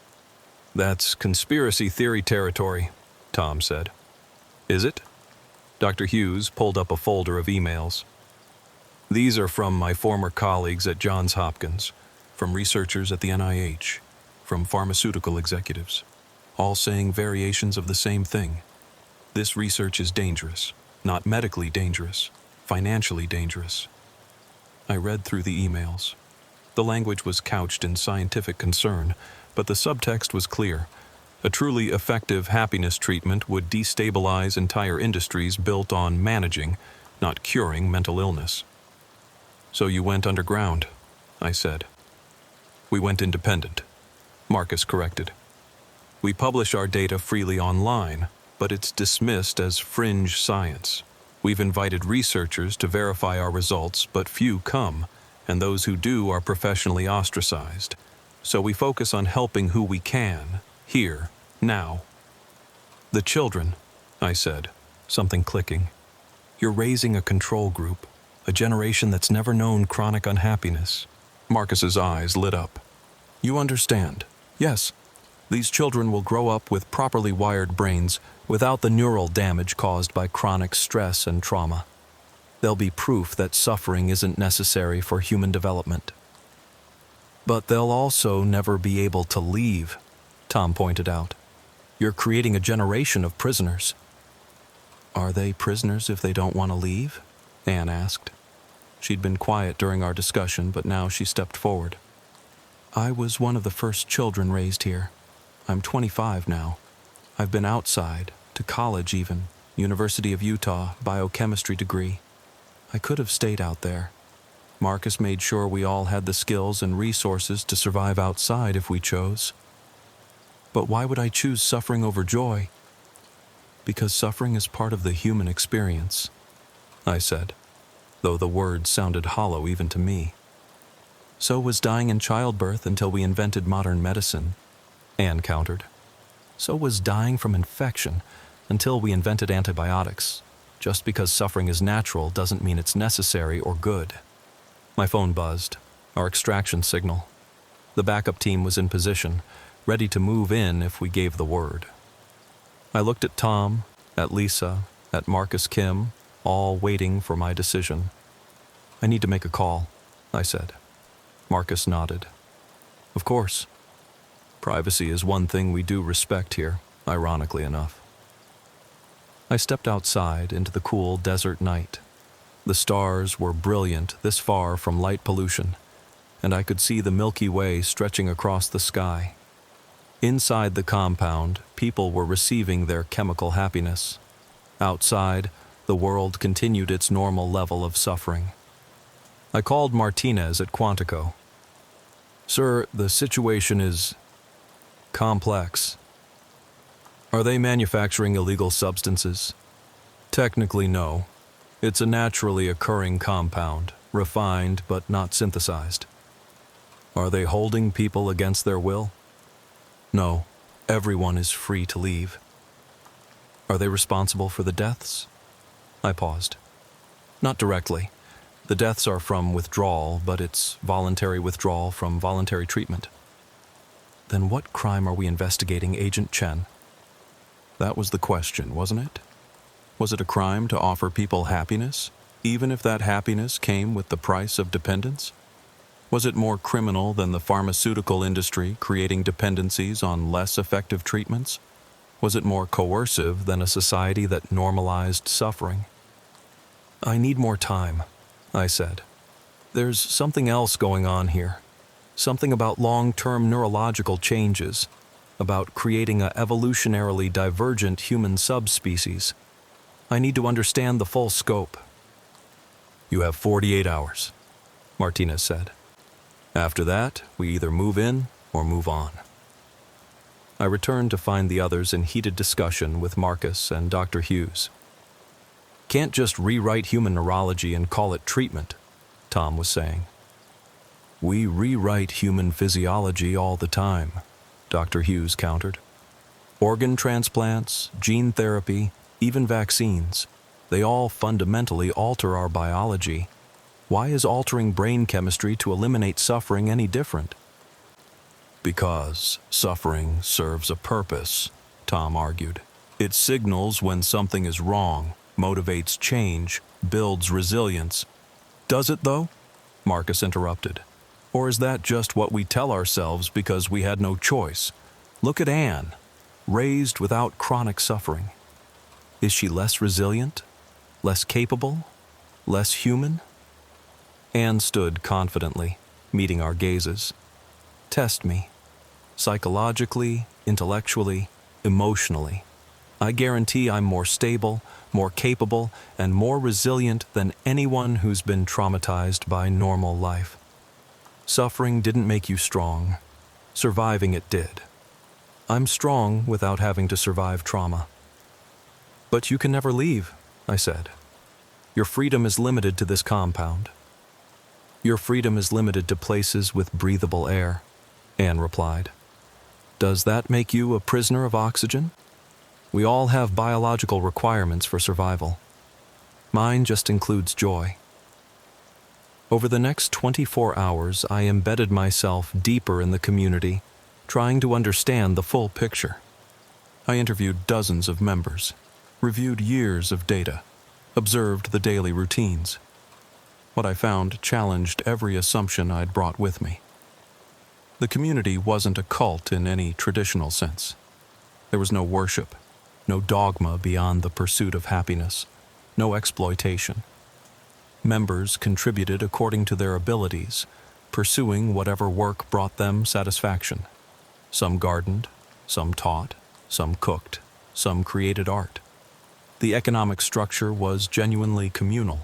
That's conspiracy theory territory, Tom said. Is it? Dr. Hughes pulled up a folder of emails. These are from my former colleagues at Johns Hopkins, from researchers at the NIH, from pharmaceutical executives, all saying variations of the same thing. This research is dangerous, not medically dangerous, financially dangerous. I read through the emails. The language was couched in scientific concern, but the subtext was clear. A truly effective happiness treatment would destabilize entire industries built on managing, not curing mental illness. So you went underground, I said. We went independent, Marcus corrected. We publish our data freely online, but it's dismissed as fringe science. We've invited researchers to verify our results, but few come, and those who do are professionally ostracized. So we focus on helping who we can, here, now. The children, I said, something clicking. You're raising a control group, a generation that's never known chronic unhappiness. Marcus's eyes lit up. You understand. Yes. These children will grow up with properly wired brains without the neural damage caused by chronic stress and trauma. They'll be proof that suffering isn't necessary for human development. But they'll also never be able to leave, Tom pointed out. You're creating a generation of prisoners. Are they prisoners if they don't want to leave? Anne asked. She'd been quiet during our discussion, but now she stepped forward. I was one of the first children raised here. I'm 25 now. I've been outside, to college even, University of Utah, biochemistry degree. I could have stayed out there. Marcus made sure we all had the skills and resources to survive outside if we chose. But why would I choose suffering over joy? Because suffering is part of the human experience, I said, though the words sounded hollow even to me. So was dying in childbirth until we invented modern medicine, Anne countered. So was dying from infection until we invented antibiotics. Just because suffering is natural doesn't mean it's necessary or good. My phone buzzed, our extraction signal. The backup team was in position, ready to move in if we gave the word. I looked at Tom, at Lisa, at Marcus Kim, all waiting for my decision. I need to make a call, I said. Marcus nodded. Of course. Privacy is one thing we do respect here, ironically enough. I stepped outside into the cool desert night. The stars were brilliant this far from light pollution, and I could see the Milky Way stretching across the sky. Inside the compound, people were receiving their chemical happiness. Outside, the world continued its normal level of suffering. I called Martinez at Quantico. Sir, the situation is complex. Are they manufacturing illegal substances? Technically, no. It's a naturally occurring compound, refined but not synthesized. Are they holding people against their will? No, everyone is free to leave. Are they responsible for the deaths? I paused. Not directly. The deaths are from withdrawal, but it's voluntary withdrawal from voluntary treatment. Then what crime are we investigating, Agent Chen? That was the question, wasn't it? Was it a crime to offer people happiness, even if that happiness came with the price of dependence? Was it more criminal than the pharmaceutical industry creating dependencies on less effective treatments? Was it more coercive than a society that normalized suffering? I need more time, I said. There's something else going on here. Something about long-term neurological changes, about creating a evolutionarily divergent human subspecies. I need to understand the full scope. You have 48 hours, Martinez said. After that, we either move in or move on. I returned to find the others in heated discussion with Marcus and Dr. Hughes. Can't just rewrite human neurology and call it treatment, Tom was saying. We rewrite human physiology all the time, Dr. Hughes countered. Organ transplants, gene therapy, even vaccines, they all fundamentally alter our biology. Why is altering brain chemistry to eliminate suffering any different? Because suffering serves a purpose, Tom argued. It signals when something is wrong, motivates change, builds resilience. Does it, though? Marcus interrupted. Or is that just what we tell ourselves because we had no choice? Look at Anne, raised without chronic suffering. Is she less resilient? Less capable? Less human? Anne stood confidently, meeting our gazes. Test me. Psychologically, intellectually, emotionally. I guarantee I'm more stable, more capable, and more resilient than anyone who's been traumatized by normal life. Suffering didn't make you strong. Surviving it did. I'm strong without having to survive trauma. But you can never leave, I said. Your freedom is limited to this compound. Your freedom is limited to places with breathable air, Anne replied. Does that make you a prisoner of oxygen? We all have biological requirements for survival. Mine just includes joy. Over the next 24 hours, I embedded myself deeper in the community, trying to understand the full picture. I interviewed dozens of members, reviewed years of data, observed the daily routines. What I found challenged every assumption I'd brought with me. The community wasn't a cult in any traditional sense. There was no worship, no dogma beyond the pursuit of happiness, no exploitation. Members contributed according to their abilities, pursuing whatever work brought them satisfaction. Some gardened, some taught, some cooked, some created art. The economic structure was genuinely communal.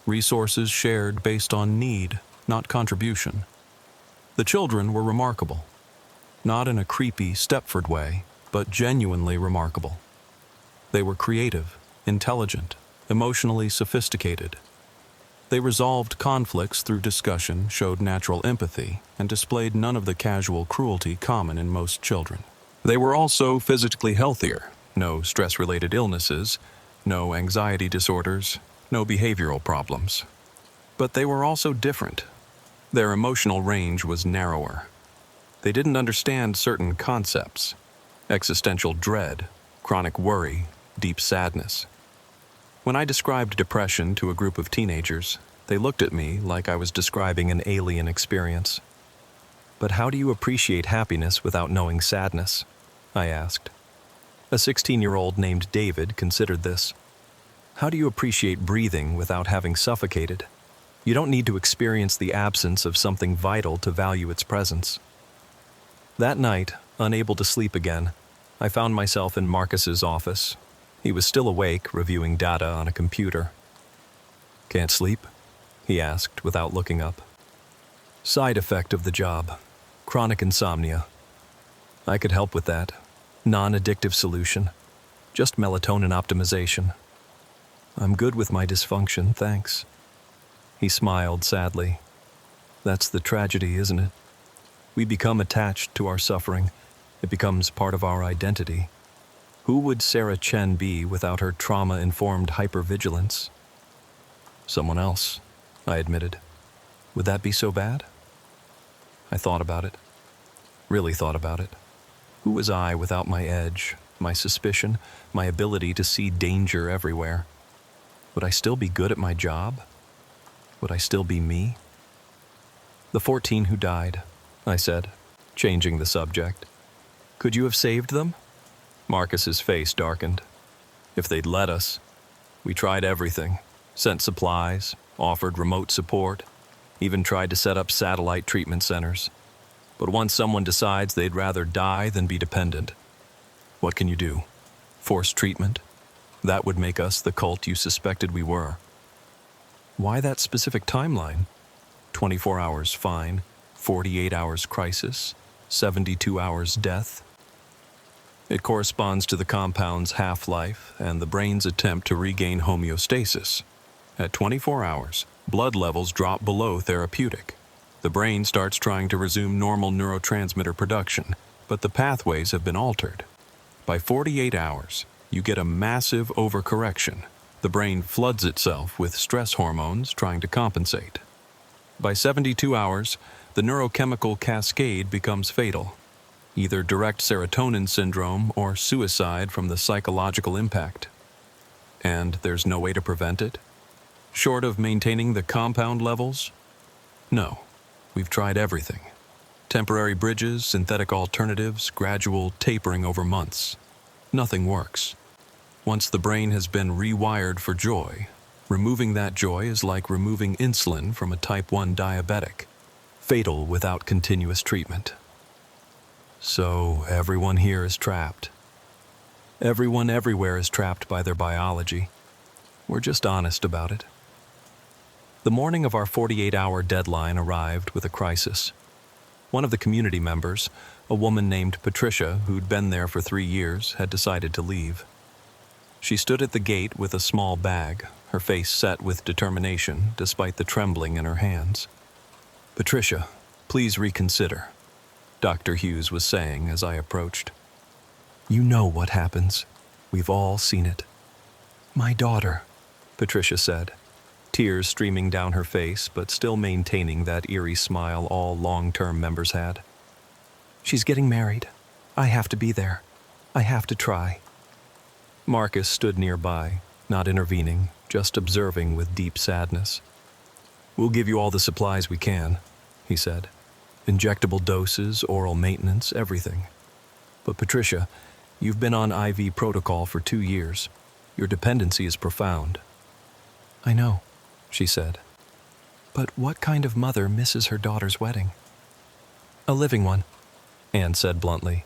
Resources shared based on need, not contribution. The children were remarkable. Not in a creepy Stepford way, but genuinely remarkable. They were creative, intelligent, emotionally sophisticated. They resolved conflicts through discussion, showed natural empathy, and displayed none of the casual cruelty common in most children. They were also physically healthier. No stress-related illnesses, no anxiety disorders, no behavioral problems. But they were also different. Their emotional range was narrower. They didn't understand certain concepts: existential dread, chronic worry, deep sadness. When I described depression to a group of teenagers, they looked at me like I was describing an alien experience. But how do you appreciate happiness without knowing sadness? I asked. A 16-year-old named David considered this. How do you appreciate breathing without having suffocated? You don't need to experience the absence of something vital to value its presence. That night, unable to sleep again, I found myself in Marcus's office. He was still awake, reviewing data on a computer. Can't sleep? He asked without looking up. Side effect of the job. Chronic insomnia. I could help with that. Non-addictive solution. Just melatonin optimization. I'm good with my dysfunction, thanks. He smiled sadly. That's the tragedy, isn't it? We become attached to our suffering. It becomes part of our identity. Who would Sarah Chen be without her trauma-informed hypervigilance? Someone else, I admitted. Would that be so bad? I thought about it. Really thought about it. Who was I without my edge, my suspicion, my ability to see danger everywhere? Would I still be good at my job? Would I still be me? The 14 who died, I said, changing the subject. Could you have saved them? Marcus's face darkened. If they'd let us. We tried everything. Sent supplies, offered remote support, even tried to set up satellite treatment centers. But once someone decides they'd rather die than be dependent, what can you do? Force treatment? That would make us the cult you suspected we were. Why that specific timeline? 24 hours fine, 48 hours crisis, 72 hours death. It corresponds to the compound's half-life and the brain's attempt to regain homeostasis. At 24 hours, blood levels drop below therapeutic. The brain starts trying to resume normal neurotransmitter production, but the pathways have been altered. By 48 hours, you get a massive overcorrection. The brain floods itself with stress hormones trying to compensate. By 72 hours, the neurochemical cascade becomes fatal. Either direct serotonin syndrome or suicide from the psychological impact. And there's no way to prevent it? Short of maintaining the compound levels? No. We've tried everything. Temporary bridges, synthetic alternatives, gradual tapering over months. Nothing works. Once the brain has been rewired for joy, removing that joy is like removing insulin from a type 1 diabetic. Fatal without continuous treatment. So everyone here is trapped. Everyone everywhere is trapped by their biology. We're just honest about it. The morning of our 48-hour deadline arrived with a crisis. One of the community members, a woman named Patricia, who'd been there for 3 years, had decided to leave. She stood at the gate with a small bag, her face set with determination despite the trembling in her hands. "Patricia, please reconsider," Dr. Hughes was saying as I approached. "You know what happens. We've all seen it." "My daughter," Patricia said, tears streaming down her face but still maintaining that eerie smile all long-term members had. "She's getting married. I have to be there. I have to try." Marcus stood nearby, not intervening, just observing with deep sadness. "We'll give you all the supplies we can," he said. "Injectable doses, oral maintenance, everything. But Patricia, you've been on IV protocol for 2 years. Your dependency is profound." "I know," she said. "But what kind of mother misses her daughter's wedding?" "A living one," Anne said bluntly.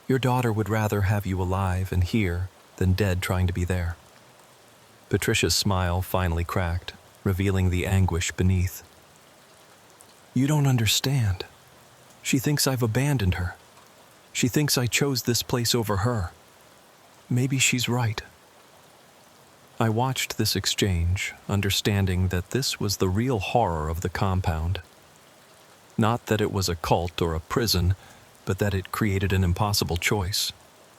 "Your daughter would rather have you alive and here than dead trying to be there." Patricia's smile finally cracked, revealing the anguish beneath. "You don't understand. She thinks I've abandoned her. She thinks I chose this place over her. Maybe she's right." I watched this exchange, understanding that this was the real horror of the compound. Not that it was a cult or a prison, but that it created an impossible choice: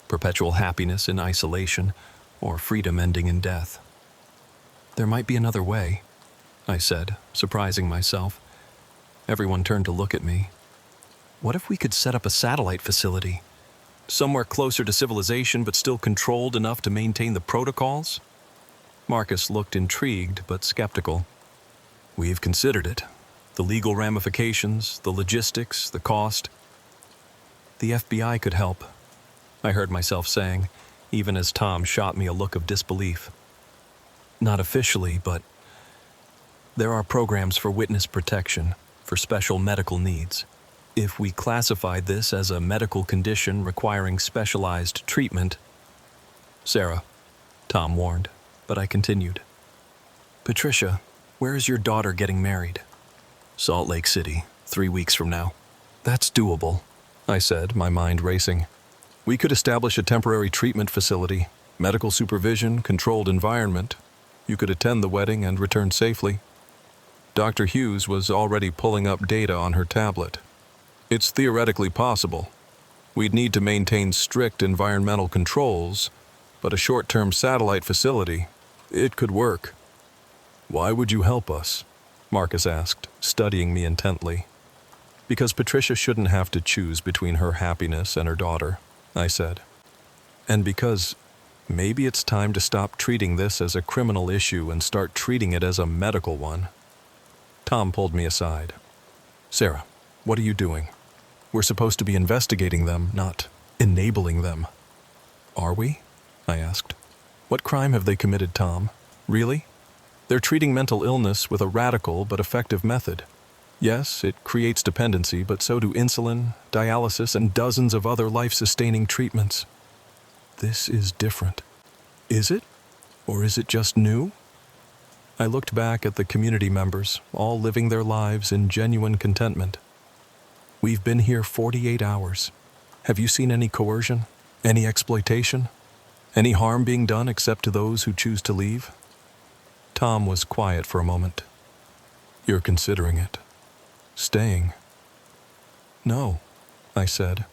perpetual happiness in isolation, or freedom ending in death. "There might be another way," I said, surprising myself. Everyone turned to look at me. "What if we could set up a satellite facility? Somewhere closer to civilization but still controlled enough to maintain the protocols?" Marcus looked intrigued but skeptical. "We've considered it. The legal ramifications, the logistics, the cost. The FBI could help," I heard myself saying, even as Tom shot me a look of disbelief. "Not officially, but there are programs for witness protection, for special medical needs. If we classified this as a medical condition requiring specialized treatment—" "Sarah," Tom warned, but I continued. "Patricia, where is your daughter getting married?" "Salt Lake City, 3 weeks from now." "That's doable," I said, my mind racing. "We could establish a temporary treatment facility, medical supervision, controlled environment. You could attend the wedding and return safely." Dr. Hughes was already pulling up data on her tablet. It's theoretically possible. We'd need to maintain strict environmental controls, but a short-term satellite facility, it could work. Why would you help us? Marcus asked, studying me intently. Because Patricia shouldn't have to choose between her happiness and her daughter, I said. And because maybe it's time to stop treating this as a criminal issue and start treating it as a medical one. Tom pulled me aside. Sarah, what are you doing? We're supposed to be investigating them, not enabling them. Are we? I asked. What crime have they committed, Tom? Really? They're treating mental illness with a radical but effective method. Yes, it creates dependency, but so do insulin, dialysis, and dozens of other life-sustaining treatments. This is different. Is it? Or is it just new? I looked back at the community members, all living their lives in genuine contentment. We've been here 48 hours. Have you seen any coercion? Any exploitation? Any harm being done except to those who choose to leave? Tom was quiet for a moment. You're considering it. Staying. No, I said,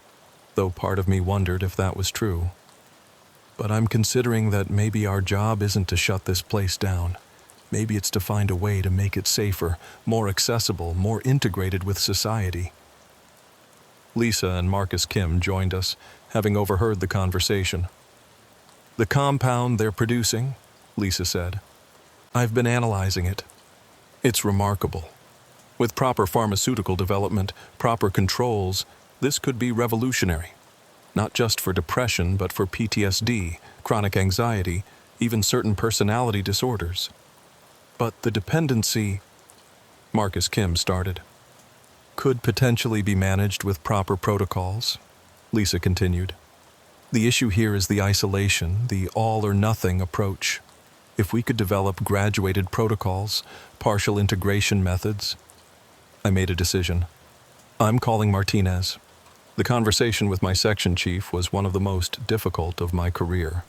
though part of me wondered if that was true. But I'm considering that maybe our job isn't to shut this place down. Maybe it's to find a way to make it safer, more accessible, more integrated with society. Lisa and Marcus Kim joined us, having overheard the conversation. The compound they're producing, Lisa said. I've been analyzing it. It's remarkable. With proper pharmaceutical development, proper controls, this could be revolutionary. Not just for depression, but for PTSD, chronic anxiety, even certain personality disorders. But the dependency, Marcus Kim started, could potentially be managed with proper protocols, Lisa continued. The issue here is the isolation, the all-or-nothing approach. If we could develop graduated protocols, partial integration methods. I made a decision. I'm calling Martinez. The conversation with my section chief was one of the most difficult of my career.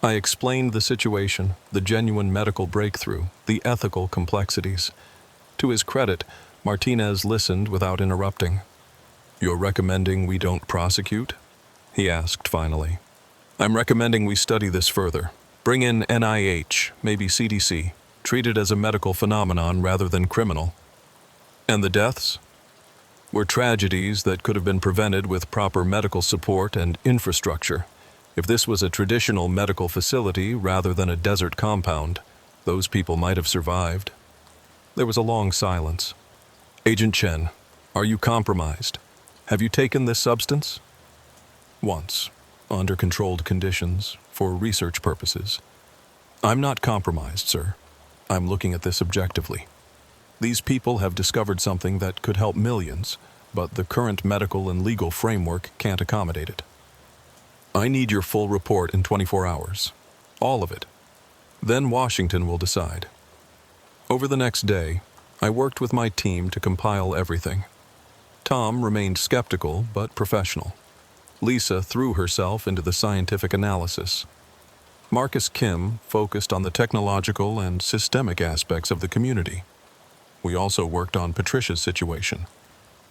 I explained the situation, the genuine medical breakthrough, the ethical complexities. To his credit, Martinez listened without interrupting. You're recommending we don't prosecute? He asked finally. I'm recommending we study this further. Bring in NIH, maybe CDC. Treat it as a medical phenomenon rather than criminal. And the deaths? Were tragedies that could have been prevented with proper medical support and infrastructure. If this was a traditional medical facility rather than a desert compound, those people might have survived. There was a long silence. Agent Chen, are you compromised? Have you taken this substance? Once, under controlled conditions, for research purposes. I'm not compromised, sir. I'm looking at this objectively. These people have discovered something that could help millions, but the current medical and legal framework can't accommodate it. I need your full report in 24 hours. All of it. Then Washington will decide. Over the next day, I worked with my team to compile everything. Tom remained skeptical but professional. Lisa threw herself into the scientific analysis. Marcus Kim focused on the technological and systemic aspects of the community. We also worked on Patricia's situation.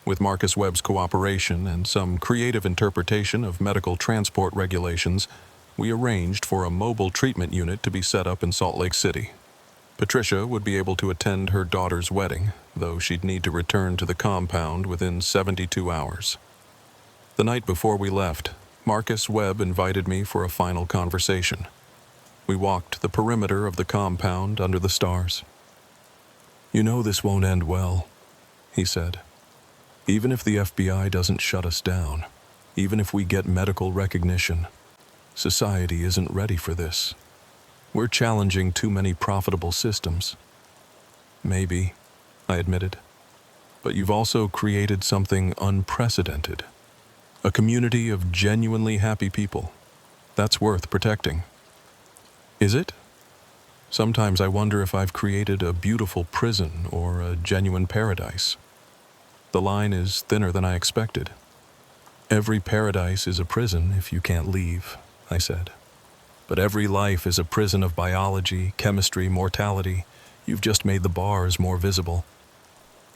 With Marcus Webb's cooperation and some creative interpretation of medical transport regulations, we arranged for a mobile treatment unit to be set up in Salt Lake City. Patricia would be able to attend her daughter's wedding, though she'd need to return to the compound within 72 hours. The night before we left, Marcus Webb invited me for a final conversation. We walked the perimeter of the compound under the stars. You know this won't end well, he said. Even if the FBI doesn't shut us down, even if we get medical recognition, society isn't ready for this. We're challenging too many profitable systems. Maybe, I admitted. But you've also created something unprecedented. A community of genuinely happy people. That's worth protecting. Is it? Sometimes I wonder if I've created a beautiful prison or a genuine paradise. The line is thinner than I expected. Every paradise is a prison if you can't leave, I said. But every life is a prison of biology, chemistry, mortality. You've just made the bars more visible.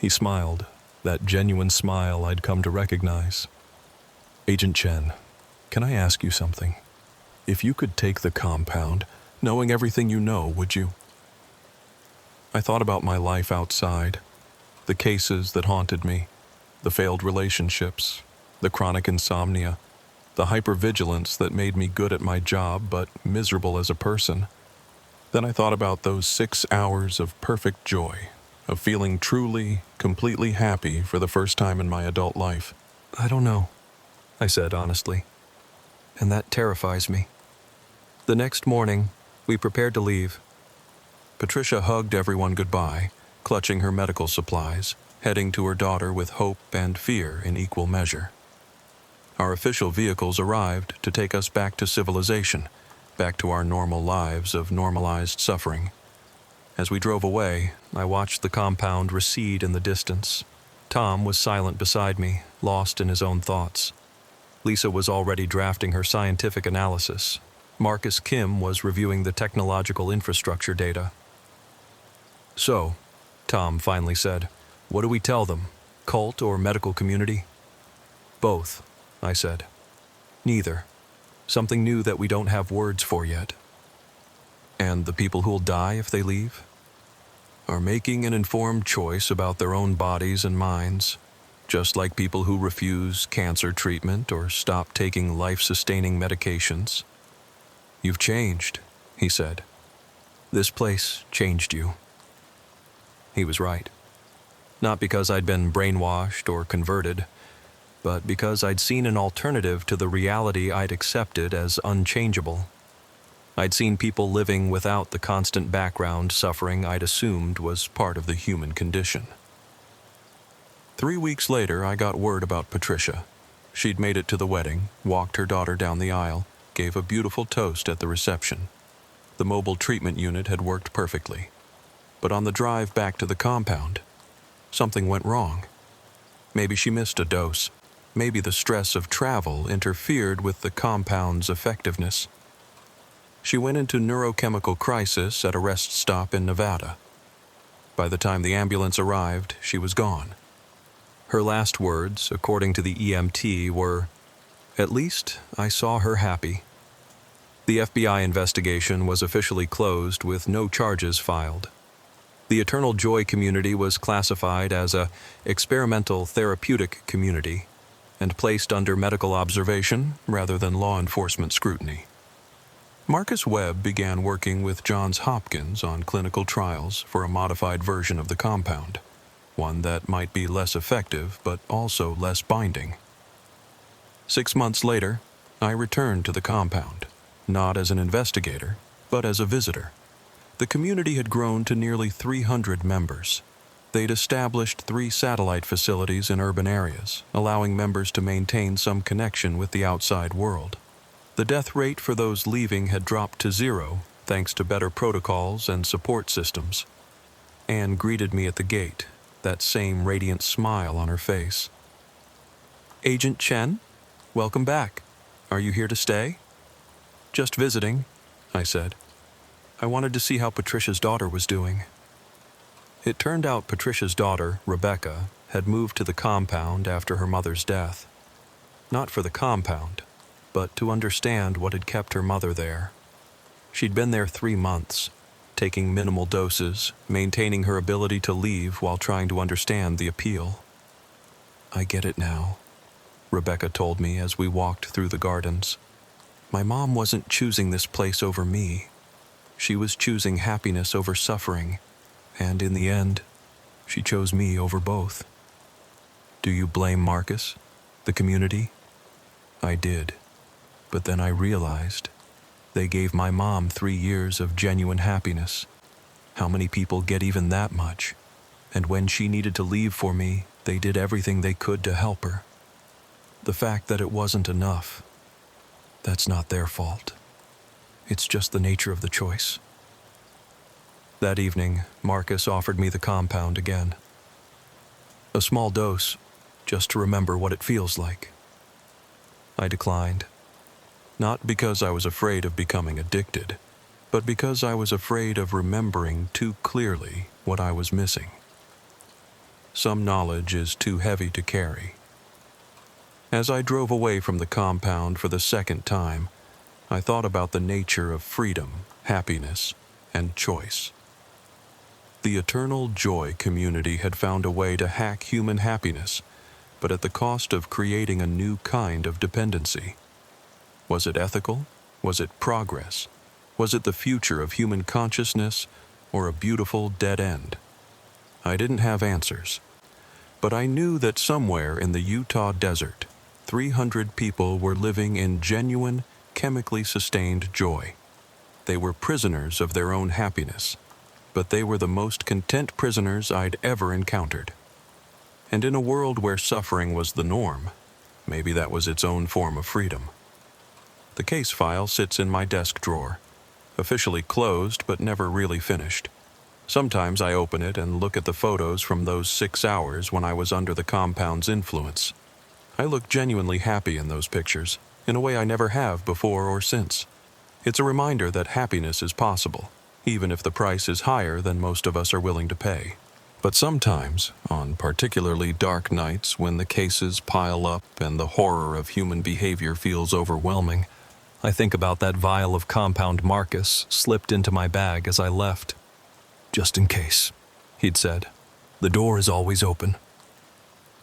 He smiled, that genuine smile I'd come to recognize. Agent Chen, can I ask you something? If you could take the compound, knowing everything you know, would you? I thought about my life outside, the cases that haunted me, the failed relationships, the chronic insomnia, the hypervigilance that made me good at my job but miserable as a person. Then I thought about those 6 hours of perfect joy, of feeling truly, completely happy for the first time in my adult life. I don't know, I said honestly, and that terrifies me. The next morning, we prepared to leave. Patricia hugged everyone goodbye, clutching her medical supplies, heading to her daughter with hope and fear in equal measure. Our official vehicles arrived to take us back to civilization, back to our normal lives of normalized suffering. As we drove away, I watched the compound recede in the distance. Tom was silent beside me, lost in his own thoughts. Lisa was already drafting her scientific analysis. Marcus Kim was reviewing the technological infrastructure data. So, Tom finally said, what do we tell them? Cult or medical community? Both, I said. Neither. Something new that we don't have words for yet. And the people who'll die if they leave? Are making an informed choice about their own bodies and minds, just like people who refuse cancer treatment or stop taking life-sustaining medications. You've changed, he said. This place changed you. He was right. Not because I'd been brainwashed or converted, but because I'd seen an alternative to the reality I'd accepted as unchangeable. I'd seen people living without the constant background suffering I'd assumed was part of the human condition. 3 weeks later, I got word about Patricia. She'd made it to the wedding, walked her daughter down the aisle, gave a beautiful toast at the reception. The mobile treatment unit had worked perfectly. But on the drive back to the compound, something went wrong. Maybe she missed a dose. Maybe the stress of travel interfered with the compound's effectiveness. She went into neurochemical crisis at a rest stop in Nevada. By the time the ambulance arrived, she was gone. Her last words, according to the EMT, were, "At least I saw her happy." The FBI investigation was officially closed with no charges filed. The Eternal Joy community was classified as a experimental therapeutic community and placed under medical observation rather than law enforcement scrutiny. Marcus Webb began working with Johns Hopkins on clinical trials for a modified version of the compound, one that might be less effective but also less binding. 6 months later, I returned to the compound, not as an investigator, but as a visitor. The community had grown to nearly 300 members. They'd established 3 satellite facilities in urban areas, allowing members to maintain some connection with the outside world. The death rate for those leaving had dropped to 0, thanks to better protocols and support systems. Anne greeted me at the gate, that same radiant smile on her face. "Agent Chen, welcome back. Are you here to stay?" "Just visiting," I said. I wanted to see how Patricia's daughter was doing. It turned out Patricia's daughter, Rebecca, had moved to the compound after her mother's death. Not for the compound, but to understand what had kept her mother there. She'd been there 3 months, taking minimal doses, maintaining her ability to leave while trying to understand the appeal. "I get it now," Rebecca told me as we walked through the gardens. "My mom wasn't choosing this place over me. She was choosing happiness over suffering, and in the end, she chose me over both." "Do you blame Marcus, the community?" I did, but then I realized they gave my mom 3 years of genuine happiness. How many people get even that much? And when she needed to leave for me, they did everything they could to help her. The fact that it wasn't enough, that's not their fault. It's just the nature of the choice. That evening, Marcus offered me the compound again. A small dose, just to remember what it feels like. I declined. Not because I was afraid of becoming addicted, but because I was afraid of remembering too clearly what I was missing. some knowledge is too heavy to carry. As I drove away from the compound for the second time, I thought about the nature of freedom, happiness, and choice. The Eternal Joy community had found a way to hack human happiness, but at the cost of creating a new kind of dependency. Was it ethical? Was it progress? Was it the future of human consciousness, or a beautiful dead end? I didn't have answers, but I knew that somewhere in the Utah desert, 300 people were living in genuine, chemically sustained joy. They were prisoners of their own happiness, but they were the most content prisoners I'd ever encountered. And in a world where suffering was the norm, maybe that was its own form of freedom. The case file sits in my desk drawer, officially closed but never really finished. Sometimes I open it and look at the photos from those 6 hours when I was under the compound's influence. I look genuinely happy in those pictures, in a way I never have before or since. It's a reminder that happiness is possible, even if the price is higher than most of us are willing to pay. But sometimes, on particularly dark nights when the cases pile up and the horror of human behavior feels overwhelming, I think about that vial of compound Marcus slipped into my bag as I left. "Just in case," he'd said. "The door is always open."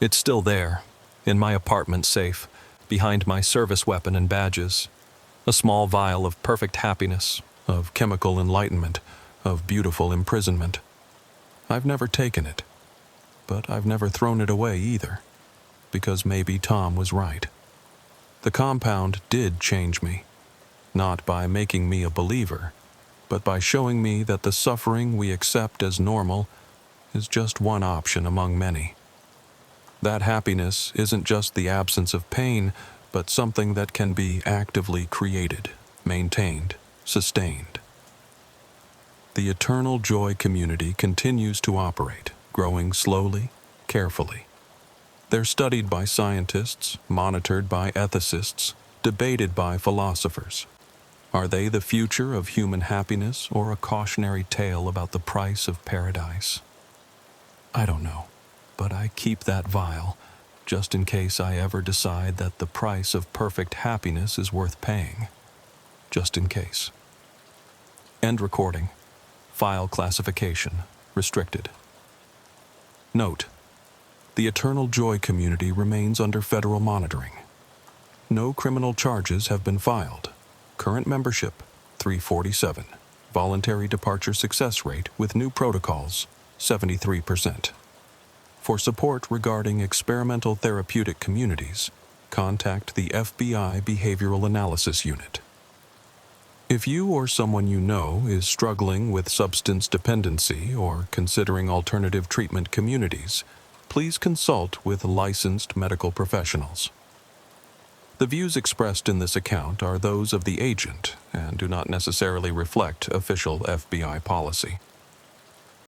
It's still there, in my apartment safe, behind my service weapon and badges. A small vial of perfect happiness, of chemical enlightenment, of beautiful imprisonment. I've never taken it, but I've never thrown it away either, because maybe Tom was right. The compound did change me, not by making me a believer, but by showing me that the suffering we accept as normal is just one option among many. That happiness isn't just the absence of pain, but something that can be actively created, maintained, sustained. The Eternal Joy community continues to operate, growing slowly, carefully. They're studied by scientists, monitored by ethicists, debated by philosophers. Are they the future of human happiness or a cautionary tale about the price of paradise? I don't know, but I keep that vial, just in case I ever decide that the price of perfect happiness is worth paying. Just in case. End recording. File classification. Restricted. Note: the Eternal Joy community remains under federal monitoring. No criminal charges have been filed. Current membership, 347. Voluntary departure success rate with new protocols, 73%. For support regarding experimental therapeutic communities, contact the FBI Behavioral Analysis Unit. If you or someone you know is struggling with substance dependency or considering alternative treatment communities, please consult with licensed medical professionals. The views expressed in this account are those of the agent and do not necessarily reflect official FBI policy.